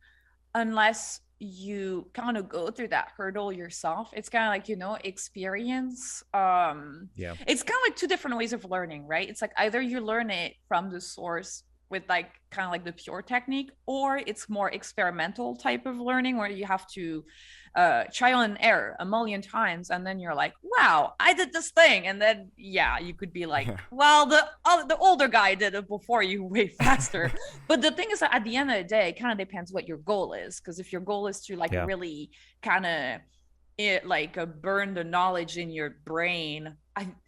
unless you kind of go through that hurdle yourself, it's kind of like, experience. Yeah. It's kind of like two different ways of learning, right? It's like either you learn it from the source with like kind of like the pure technique, or it's more experimental type of learning where you have to trial and error a million times, and then you're like, wow, I did this thing, and then you could be like, well, the older guy did it before you way faster. But the thing is that at the end of the day, it kind of depends what your goal is, because if your goal is to like really kind of burn the knowledge in your brain,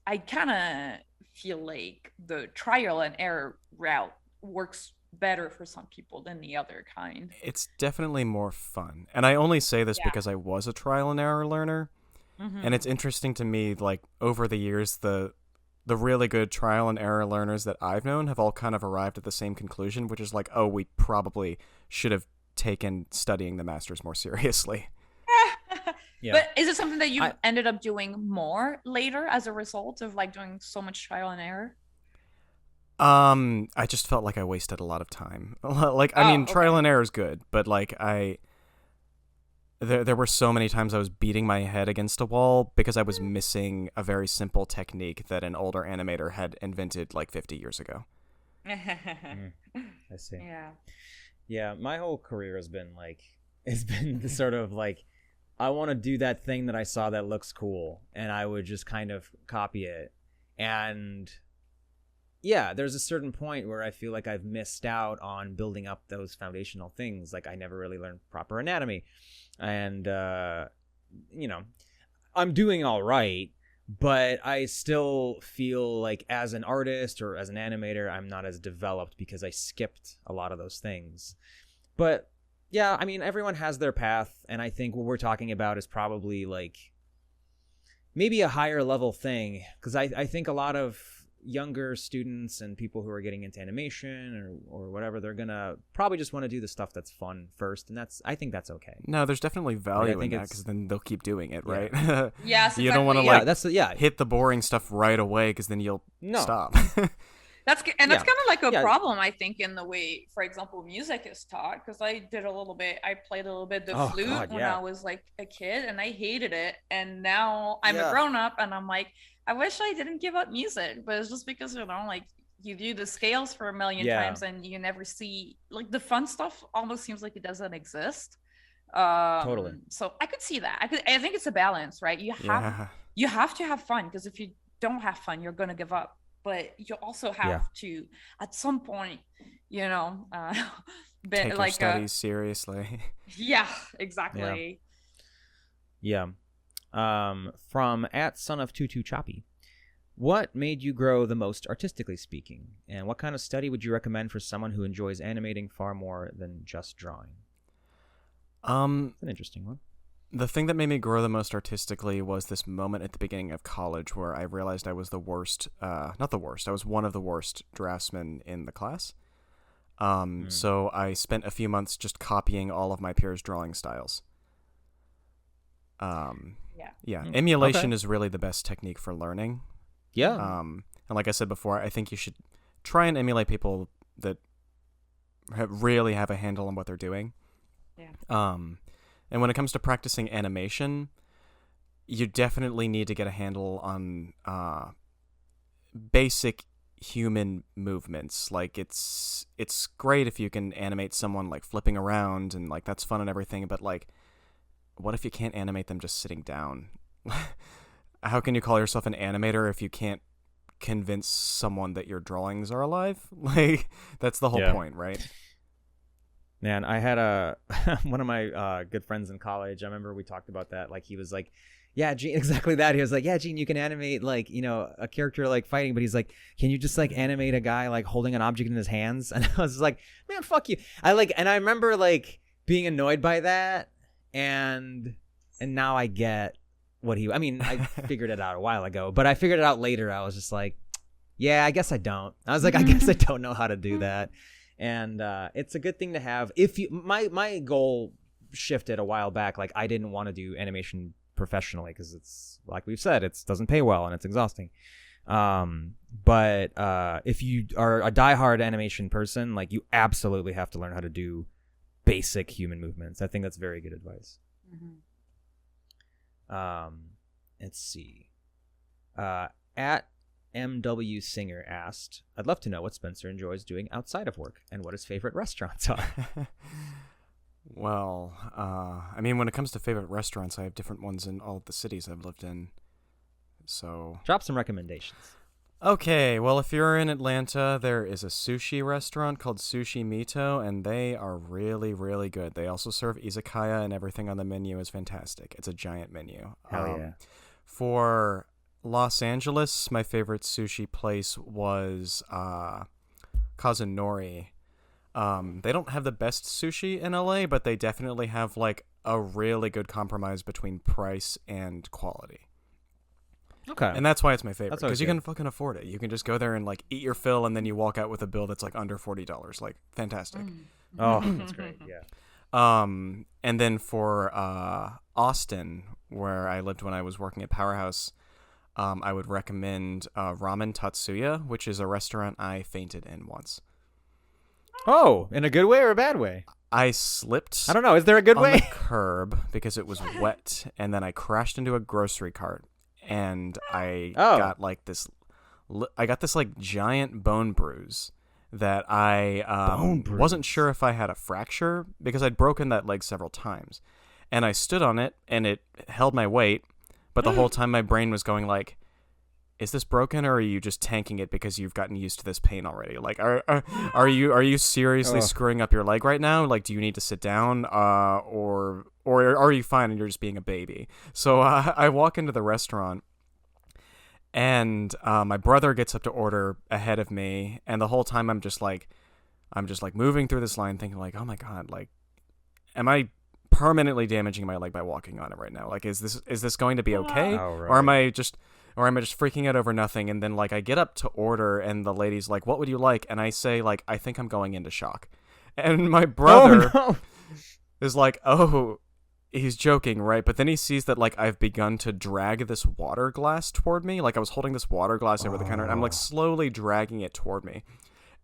I kind of feel like the trial and error route works better for some people than the other kind. It's definitely more fun. And I only say this because I was a trial and error learner. Mm-hmm. And it's interesting to me, like, over the years, the really good trial and error learners that I've known have all kind of arrived at the same conclusion, which is like, oh, we probably should have taken studying the masters more seriously. Yeah. But is it something that you ended up doing more later as a result of like doing so much trial and error? I just felt like I wasted a lot of time. Like, I mean, trial and error is good, but like there were so many times I was beating my head against a wall because I was missing a very simple technique that an older animator had invented like 50 years ago. I see. Yeah, my whole career has been like, it's been the sort of like, I want to do that thing that I saw that looks cool, and I would just kind of copy it. And yeah, there's a certain point where I feel like I've missed out on building up those foundational things. Like I never really learned proper anatomy, and I'm doing all right, but I still feel like as an artist or as an animator, I'm not as developed because I skipped a lot of those things. But yeah, I mean, everyone has their path, and I think what we're talking about is probably like maybe a higher level thing, because I think a lot of younger students and people who are getting into animation or whatever, they're gonna probably just want to do the stuff that's fun first, and I think that's okay. No, there's definitely value in that, because then they'll keep doing it, right? Yes, you don't want to hit the boring stuff right away, because then you'll stop. That's kind of like a problem, I think, in the way, for example, music is taught. Because I played a little bit the flute when I was like a kid, and I hated it. And now I'm a grown up, and I'm like, I wish I didn't give up music. But it's just because, like, you do the scales for a million times, and you never see, like, the fun stuff almost seems like it doesn't exist. Totally. So I could see that. I think it's a balance, right? You have to have fun, because if you don't have fun, you're gonna give up. But you also have to, at some point, take your studies seriously. Yeah, exactly. Yeah. From @SonOf22Choppy, what made you grow the most artistically speaking, and what kind of study would you recommend for someone who enjoys animating far more than just drawing? That's an interesting one. The thing that made me grow the most artistically was this moment at the beginning of college where I realized I was I was one of the worst draftsmen in the class. So I spent a few months just copying all of my peers' drawing styles. Emulation is really the best technique for learning. Yeah. And like I said before, I think you should try and emulate people that really have a handle on what they're doing. Yeah. And when it comes to practicing animation, you definitely need to get a handle on basic human movements. Like it's great if you can animate someone like flipping around, and like that's fun and everything, but like what if you can't animate them just sitting down? How can you call yourself an animator if you can't convince someone that your drawings are alive? Like that's the whole point, right? Man, I had one of my good friends in college. I remember we talked about that. Like he was like, yeah, Gene, exactly that. He was like, yeah, Gene, you can animate like, a character like fighting, but he's like, can you just like animate a guy like holding an object in his hands? And I was like, man, fuck you. And I remember like being annoyed by that, and now I get I figured it out a while ago, but I figured it out later. I was just like, yeah, I guess I don't. I was like, I guess I don't know how to do that. And it's a good thing to have. If you, my goal shifted a while back. Like I didn't want to do animation professionally, because it's like we've said, it doesn't pay well and it's exhausting. But if you are a diehard animation person, like, you absolutely have to learn how to do basic human movements. I think that's very good advice. Let's see. At MW Singer asked, I'd love to know what Spencer enjoys doing outside of work and what his favorite restaurants are. Well, I mean, when it comes to favorite restaurants, I have different ones in all of the cities I've lived in. So drop some recommendations. Okay, well, if you're in Atlanta, there is a sushi restaurant called Sushi Mito, and they are really, really good. They also serve izakaya, and everything on the menu is fantastic. It's a giant menu. Hell yeah. For Los Angeles, my favorite sushi place was Kazunori. They don't have the best sushi in LA, but they definitely have like a really good compromise between price and quality. Okay. And that's why it's my favorite, because you good. can fucking afford it. You can just go there and like eat your fill, and then you walk out with a bill that's like under $40. Like, fantastic. Oh, that's great. Yeah. And then for Austin, where I lived when I was working at Powerhouse, I would recommend Ramen Tatsuya, which is a restaurant I fainted in once. Oh, in a good way or a bad way? I slipped. I don't know. Is there a good on way? the curb because it was wet, and then I crashed into a grocery cart, and I got like this. I got this like giant bone bruise that I wasn't sure if I had a fracture because I'd broken that leg several times, and I stood on it and it held my weight, but the whole time my brain was going like, is this broken, or are you just tanking it because you've gotten used to this pain already? Like, are you seriously screwing up your leg right now? Like, do you need to sit down, or are you fine and you're just being a baby? So I walk into the restaurant, and my brother gets up to order ahead of me, and the whole time I'm just like moving through this line, thinking like, oh my god, like, am I permanently damaging my leg by walking on it right now? Like, is this going to be okay, or am I just freaking out over nothing? And then like I get up to order, and the lady's like, what would you like? And I say like, I think I'm going into shock. And my brother is like, oh, he's joking, right? But then he sees that like I've begun to drag this water glass toward me. Like I was holding this water glass over the counter, and I'm like slowly dragging it toward me.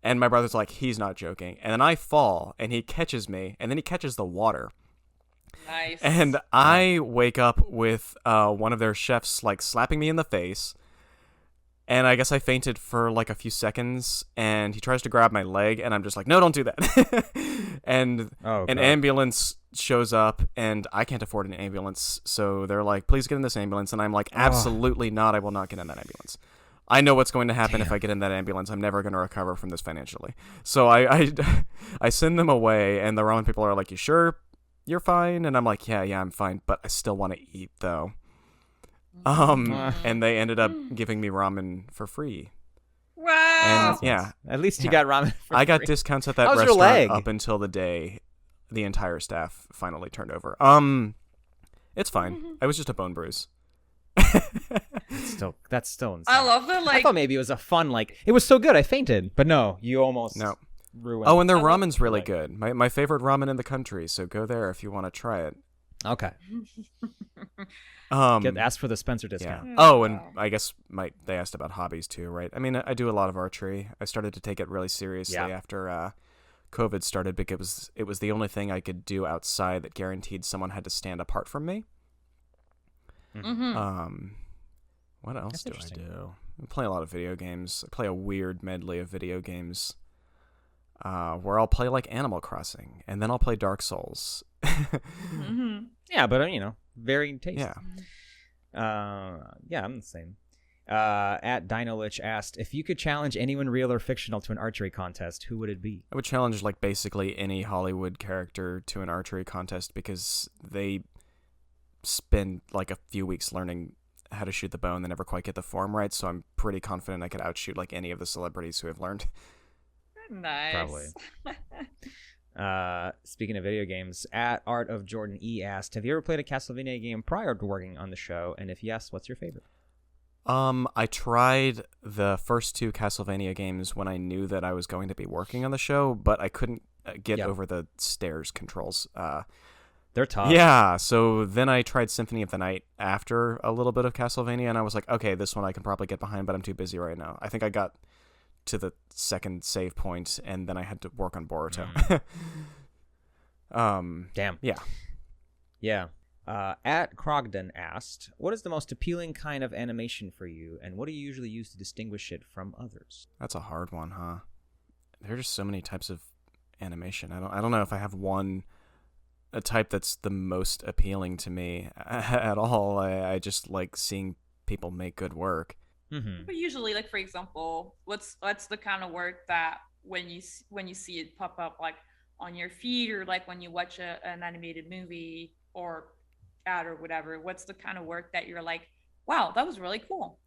And my brother's like, he's not joking. And then I fall, and he catches me, and then he catches the water. Nice. And I wake up with one of their chefs like slapping me in the face, and I guess I fainted for like a few seconds, and he tries to grab my leg, and I'm just like, no, don't do that. And an ambulance shows up, and I can't afford an ambulance, so they're like, please get in this ambulance, and I'm like, absolutely not, I will not get in that ambulance. I know what's going to happen if I get in that ambulance. I'm never going to recover from this financially. So I send them away, and the ramen people are like, you sure you're fine? And I'm like, yeah, I'm fine, but I still want to eat though. And they ended up giving me ramen for free. Wow. And yeah, at least you got ramen for I got free. discounts at that How's your restaurant leg? up until the day the entire staff finally turned over. It's fine. I was just a bone bruise. That's still insane. I love that. Like, I thought maybe it was a fun, like, it was so good I fainted, but no, you almost ruined. Oh, and their ramen's really good. My favorite ramen in the country. So go there if you want to try it. Okay. Ask for the Spencer discount. Yeah. Oh, and I guess they asked about hobbies too, right? I mean, I do a lot of archery. I started to take it really seriously after COVID started, because it was the only thing I could do outside that guaranteed someone had to stand apart from me. What else do I do? I play a lot of video games. I play a weird medley of video games where I'll play like Animal Crossing, and then I'll play Dark Souls. Yeah, but varying taste. Yeah. I'm the same. At Dinolich asked, if you could challenge anyone real or fictional to an archery contest, who would it be? I would challenge like basically any Hollywood character to an archery contest, because they spend like a few weeks learning how to shoot the bow and they never quite get the form right, so I'm pretty confident I could outshoot like any of the celebrities who have learned. Nice. Probably. Speaking of video games, at Art of Jordan E asked, have you ever played a Castlevania game prior to working on the show, and if yes, what's your favorite? I tried the first two Castlevania games when I knew that I was going to be working on the show, but I couldn't get over the stairs controls. They're tough. Yeah, so then I tried Symphony of the Night after a little bit of Castlevania, and I was like, okay, this one I can probably get behind, but I'm too busy right now. I think I got to the second save point, and then I had to work on Boruto. Damn. Yeah. Yeah. At Crogden asked, what is the most appealing kind of animation for you, and what do you usually use to distinguish it from others? That's a hard one, huh? There are just so many types of animation. I don't know if I have a type that's the most appealing to me at all. I just like seeing people make good work. Mm-hmm. But usually, like for example, what's the kind of work that when you see it pop up like on your feed, or like when you watch an animated movie or ad or whatever, what's the kind of work that you're like, wow, that was really cool?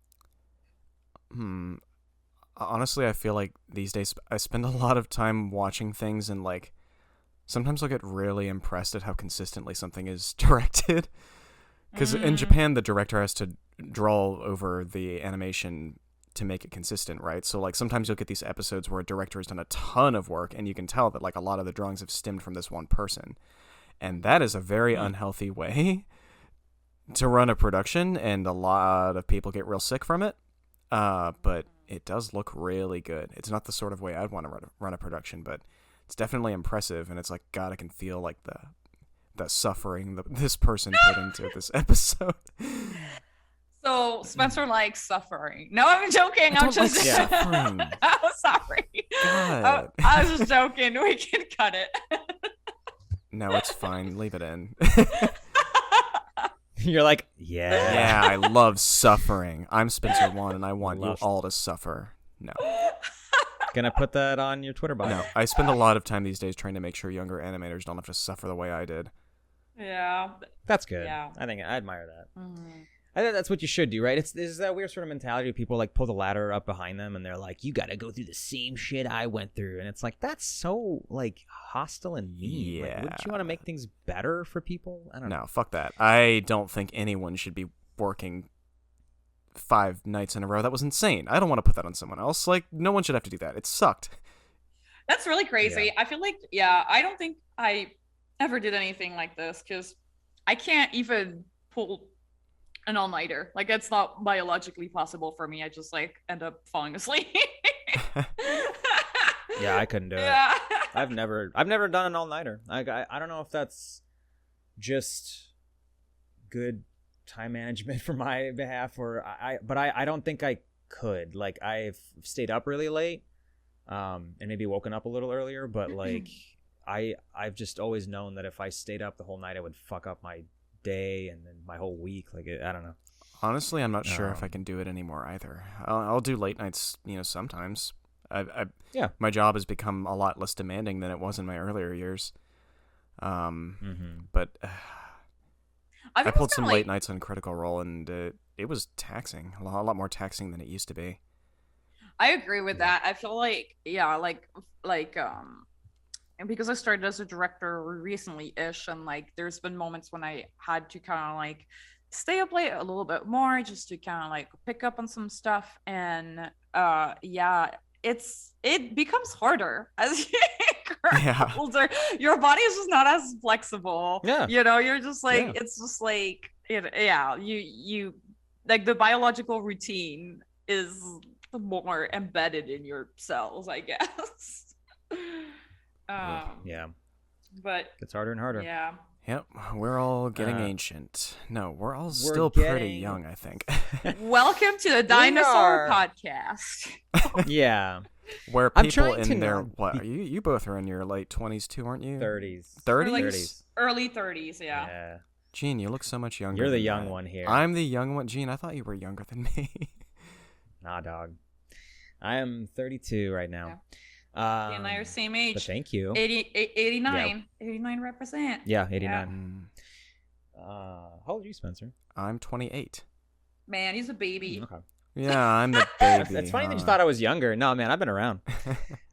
Honestly, I feel like these days I spend a lot of time watching things, and like sometimes I'll get really impressed at how consistently something is directed. Because in Japan, the director has to draw over the animation to make it consistent, right? So like sometimes you'll get these episodes where a director has done a ton of work, and you can tell that like a lot of the drawings have stemmed from this one person. And that is a very unhealthy way to run a production, and a lot of people get real sick from it. But it does look really good. It's not the sort of way I'd want to run a production, but it's definitely impressive, and it's like, God, I can feel like the suffering that this person put into this episode. So Spencer likes suffering. No, I'm joking. I'm just suffering. I'm sorry. God. I was just joking. We can cut it. No, it's fine. Leave it in. You're like, yeah. Yeah, I love suffering. I'm Spencer Wan, and I want you all to suffer. No. Gonna put that on your Twitter bio. No, I spend a lot of time these days trying to make sure younger animators don't have to suffer the way I did. Yeah. That's good. Yeah. I think I admire that. Mm-hmm. I think that's what you should do, right? There's that weird sort of mentality of people like pull the ladder up behind them, and they're like, you gotta go through the same shit I went through. And it's like, that's so like hostile and mean. Yeah. Like, wouldn't you want to make things better for people? I don't know. No, fuck that. I don't think anyone should be working 5 nights in a row. That was insane. I don't want to put that on someone else. Like, no one should have to do that. It sucked. That's really crazy. Yeah. I feel like, I don't think I ever did anything like this, because I can't even pull an all-nighter. Like, it's not biologically possible for me. I just like end up falling asleep. Yeah, I couldn't do it. Yeah. I've never done an all-nighter. I don't know if that's just good time management for my behalf, or but I don't think I could. Like, I've stayed up really late, and maybe woken up a little earlier, but like I've just always known that if I stayed up the whole night, it would fuck up my day and then my whole week. Like, I don't know. Honestly, I'm not sure if I can do it anymore either. I'll do late nights, sometimes. My job has become a lot less demanding than it was in my earlier years. But I pulled some late nights on Critical Role, and it was taxing, a lot more taxing than it used to be. I agree with that. I feel like, and because I started as a director recently-ish, and like there's been moments when I had to kind of like stay up late a little bit more just to kind of like pick up on some stuff, and it becomes harder as you get older. Your body is just not as flexible. Yeah, you're just like it's just like you like the biological routine is more embedded in your cells, I guess. But it's harder and harder. Yeah. Yep, we're all getting ancient. No, we're all still pretty young, I think. Welcome to the Dinosaur Podcast. Yeah. Where people in their what? You both are in your late 20s too, aren't you? 30s. 30s? Early 30s, yeah. Yeah. Gene, you look so much younger. You're the than young that. one here. I'm the young one. Gene, I thought you were younger than me. Nah, dog. I am 32 right now. Yeah. You and I are same age. But thank you. 89. Yeah. 89 represent. Yeah, 89. Yeah. How old are you, Spencer? I'm 28. Man, he's a baby. Okay. Yeah, I'm the baby. It's funny that you thought I was younger. No, man, I've been around.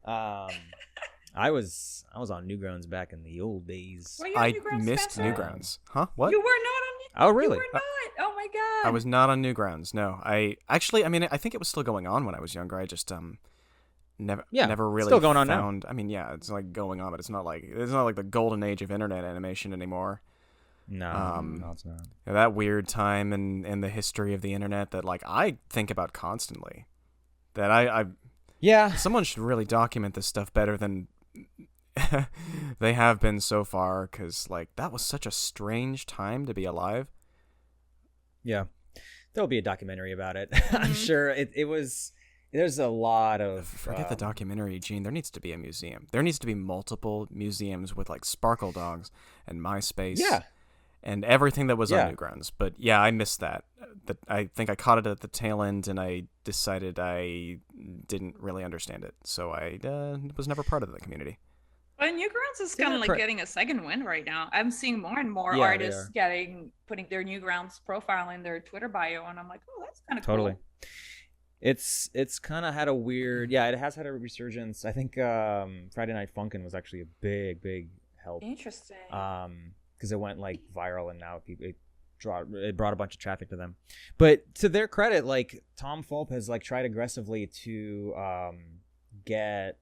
I was on Newgrounds back in the old days. I missed Spencer? Newgrounds. Huh? What? You were not on. Oh, really? You were not. Oh my god. I was not on Newgrounds. No, I think it was still going on when I was younger. I just never really still going on found. now. I mean, yeah, it's like going on, but it's not like the golden age of internet animation anymore. No, it's not. That weird time in the history of the internet that like I think about constantly. That I Yeah. someone should really document this stuff better than they have been so far, because like that was such a strange time to be alive. Yeah. There'll be a documentary about it. I'm sure it was. There's a lot of. Forget the documentary, Gene. There needs to be a museum. There needs to be multiple museums with like Sparkle Dogs and MySpace. Yeah. And everything that was on Newgrounds. But yeah, I missed that. I think I caught it at the tail end, and I decided I didn't really understand it. So I was never part of the community. But Newgrounds is kind of like getting a second wind right now. I'm seeing more and more artists putting their Newgrounds profile in their Twitter bio, and I'm like, oh, that's kind of totally cool. It's kind of had a weird, it has had a resurgence. I think Friday Night Funkin' was actually a big help. Interesting. Because it went like viral, and now it brought a bunch of traffic to them. But to their credit, like Tom Fulp has like tried aggressively to get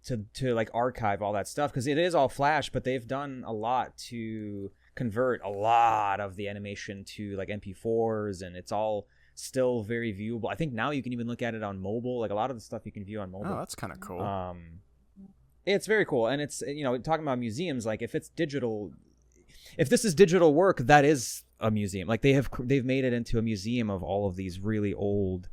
to like archive all that stuff, because it is all Flash, but they've done a lot to convert a lot of the animation to like MP4s, and it's all still very viewable. I think now you can even look at it on mobile. Like a lot of the stuff you can view on mobile. Oh, that's kind of cool. It's very cool. And it's, talking about museums, like if this is digital work, that is a museum. Like they've made it into a museum of all of these really old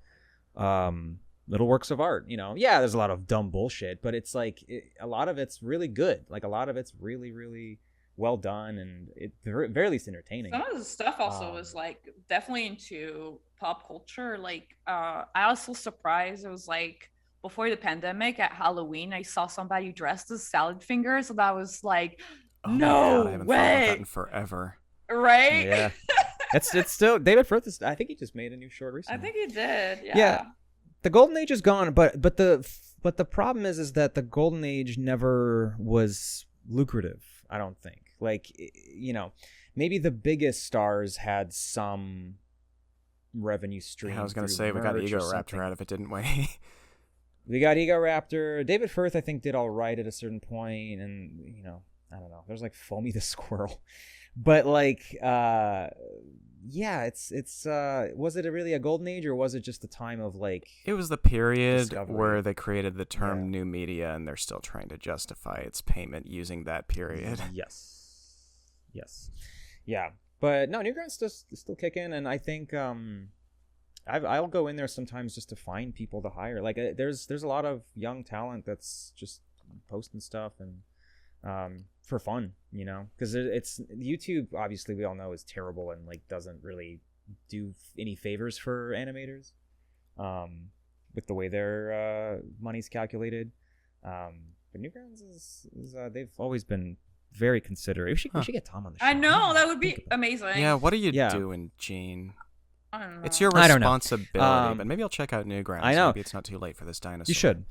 little works of art. There's a lot of dumb bullshit, but it's like a lot of it's really good. Like a lot of it's really, really well done, and it very least entertaining. Some of the stuff also was like definitely into pop culture. Like I was so surprised. It was like before the pandemic at Halloween, I saw somebody dressed as Salad Fingers, and I was like, no I haven't way. thought about that in forever. Right? Yeah. It's still David Firth. I think he just made a new short recently. I think he did. Yeah. The golden age is gone, but the problem is that the golden age never was lucrative, I don't think. Like, maybe the biggest stars had some revenue stream. I was going to say, we got Ego Raptor out of it, didn't we? We got Ego Raptor. David Firth, I think, did all right at a certain point, and, I don't know. There's like Foamy the Squirrel. But like, it's was it really a golden age, or was it just the time of like? It was the period discovery? Where they created the term new media, and they're still trying to justify its payment using that period. Yes. Yeah. But no, Newgrounds still kicking, and I think I'll go in there sometimes just to find people to hire. Like there's a lot of young talent that's just posting stuff and for fun, because it's YouTube, obviously we all know, is terrible and like doesn't really do any favors for animators with the way their money's calculated. But Newgrounds is they've always been very considerate. We should get Tom on the show. I know, that would be amazing. Yeah, what are you doing, Gene? I don't know. It's your responsibility, but maybe I'll check out Newgrounds. I know. Maybe it's not too late for this dinosaur. You should.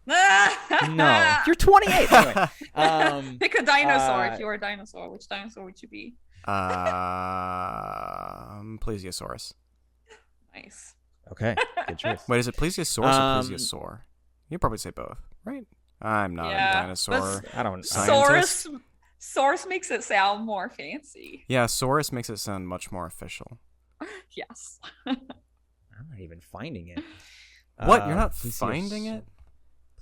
No, you're 28. Anyway, pick a dinosaur. If you were a dinosaur, which dinosaur would you be? Plesiosaurus. Nice. Okay, good choice. Wait, is it Plesiosaurus or Plesiosaur? You probably say both, right? I'm not a dinosaur. I don't. Saurus makes it sound more fancy. Yeah, Saurus makes it sound much more official. Yes. I'm not even finding it. What? You're not finding it?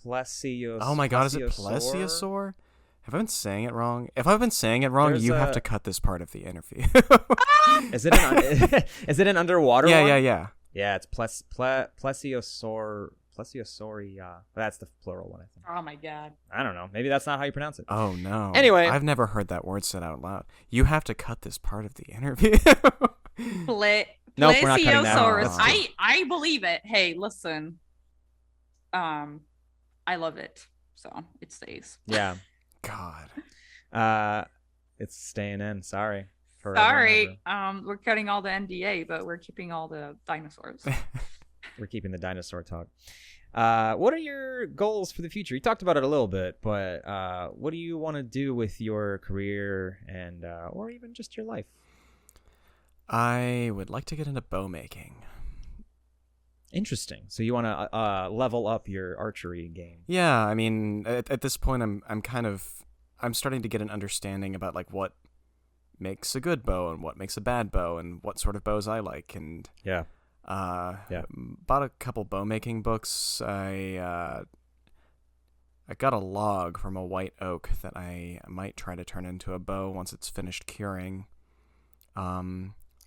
Plesiosaur. Oh my god, is it plesiosaur? Have I been saying it wrong? If I've been saying it wrong, you have to cut this part of the interview. Is it an underwater one? Yeah. Yeah, it's plesiosaur. Plesiosauria. That's the plural one, I think. Oh my god. I don't know. Maybe that's not how you pronounce it. Oh no. Anyway, I've never heard that word said out loud. You have to cut this part of the interview. Nope, we're not cutting that. Plesiosaurus. I believe it. Hey, listen. I love it, so it stays. Yeah. God. It's staying in. Sorry. Sorry. We're cutting all the NDA, but we're keeping all the dinosaurs. We're keeping the dinosaur talk. What are your goals for the future? You talked about it a little bit, but what do you want to do with your career and or even just your life? I would like to get into bow making. Interesting. So you want to level up your archery game? Yeah, I mean, at this point, I'm starting to get an understanding about like what makes a good bow and what makes a bad bow and what sort of bows I like. And bought a couple bow making books. I got a log from a white oak that I might try to turn into a bow once it's finished curing.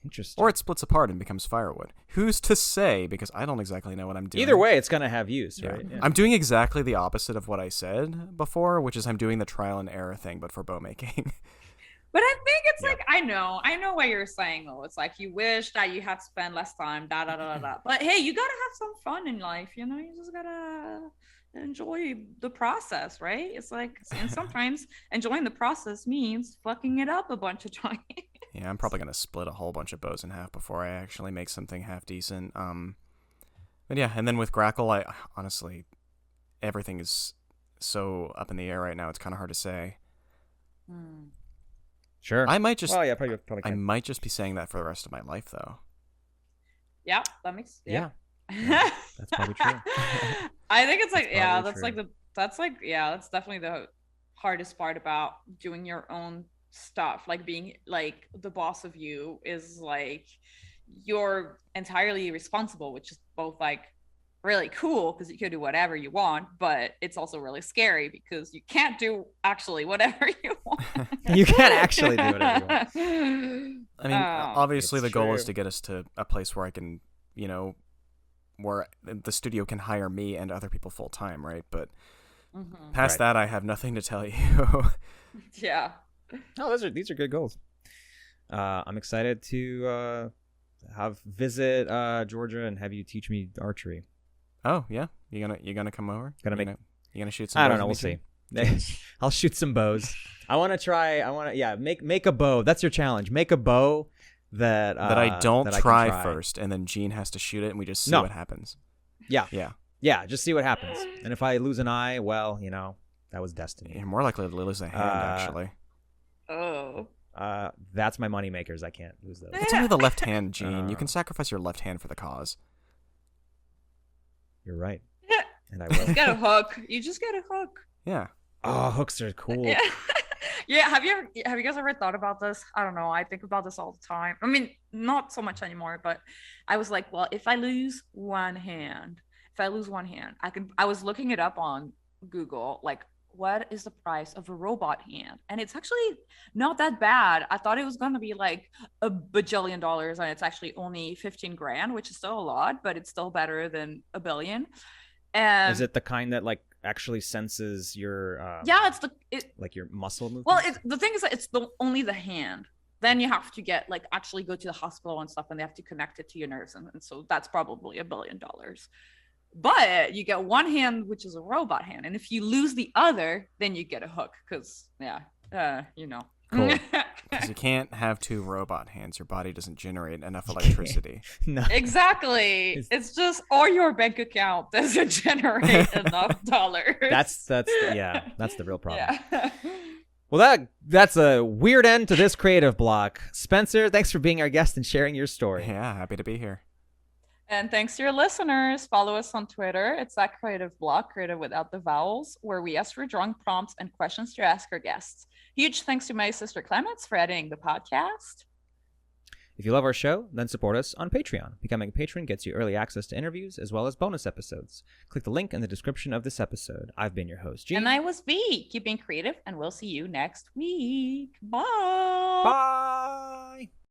Interesting. Or it splits apart and becomes firewood. Who's to say? Because I don't exactly know what I'm doing. Either way, it's going to have use, right? Yeah. I'm doing exactly the opposite of what I said before, which is I'm doing the trial and error thing, but for bow making. But I think it's like, I know what you're saying, though. It's like you wish that you had spent less time, da da da da. But hey, you gotta have some fun in life, you know. You just gotta enjoy the process, right? It's like, and sometimes enjoying the process means fucking it up a bunch of times. Yeah, I'm probably gonna split a whole bunch of bows in half before I actually make something half decent. But yeah, and then with Grackle, I honestly, everything is so up in the air right now. It's kind of hard to say. Sure. I might just. Well, yeah, probably I might just be saying that for the rest of my life, though. Yeah, that makes. Yeah. That's probably true. I think it's like, that's definitely the hardest part about doing your own stuff. Like being like the boss of you is like you're entirely responsible, which is both like really cool because you can do whatever you want, but it's also really scary because you can't do actually whatever you want. You can't actually do whatever you want. I mean, obviously the goal is true. to get us to a place where I can, where the studio can hire me and other people full time, right? But past that, I have nothing to tell you. Yeah. Oh, these are good goals. I'm excited to visit Georgia and have you teach me archery. Oh yeah, you gonna come over? You gonna shoot some? I don't know. We'll see. I'll shoot some bows. I want to make a bow. That's your challenge. Make a bow that I don't that try, I can try first, and then Gene has to shoot it, and we just see what happens. Yeah. Yeah. Just see what happens. And if I lose an eye, well, that was destiny. You're more likely to lose a hand, actually. Oh. That's my money makers. I can't lose those. It's only the left hand, Gene. You can sacrifice your left hand for the cause. You're right. And I You just will. get a hook. You just get a hook. Yeah. Oh, hooks are cool. Yeah. Yeah. Have you guys ever thought about this? I don't know. I think about this all the time. I mean, not so much anymore, but I was like, well, if I lose one hand, I was looking it up on Google, like, what is the price of a robot hand? And it's actually not that bad. I thought it was going to be like a bajillion dollars, and it's actually only 15 grand, which is still a lot, but it's still better than a billion. And is it the kind that like actually senses your like your muscle movement? Well, the thing is that it's only the hand. Then you have to actually go to the hospital and stuff, and they have to connect it to your nerves, and so that's probably $1 billion. But you get one hand, which is a robot hand, and if you lose the other, then you get a hook. Because Cool. Because you can't have two robot hands. Your body doesn't generate enough electricity. No. Exactly. It's just, or your bank account doesn't generate enough dollars. That's the real problem. Yeah. Well, that's a weird end to this creative block. Spencer, thanks for being our guest and sharing your story. Yeah, happy to be here. And thanks to your listeners. Follow us on Twitter. It's that creative block, creative without the vowels, where we ask for drawing prompts and questions to ask our guests. Huge thanks to my sister Clements for editing the podcast. If you love our show, then support us on Patreon. Becoming a patron gets you early access to interviews as well as bonus episodes. Click the link in the description of this episode. I've been your host, Gene. And I was V. Keep being creative, and we'll see you next week. Bye. Bye.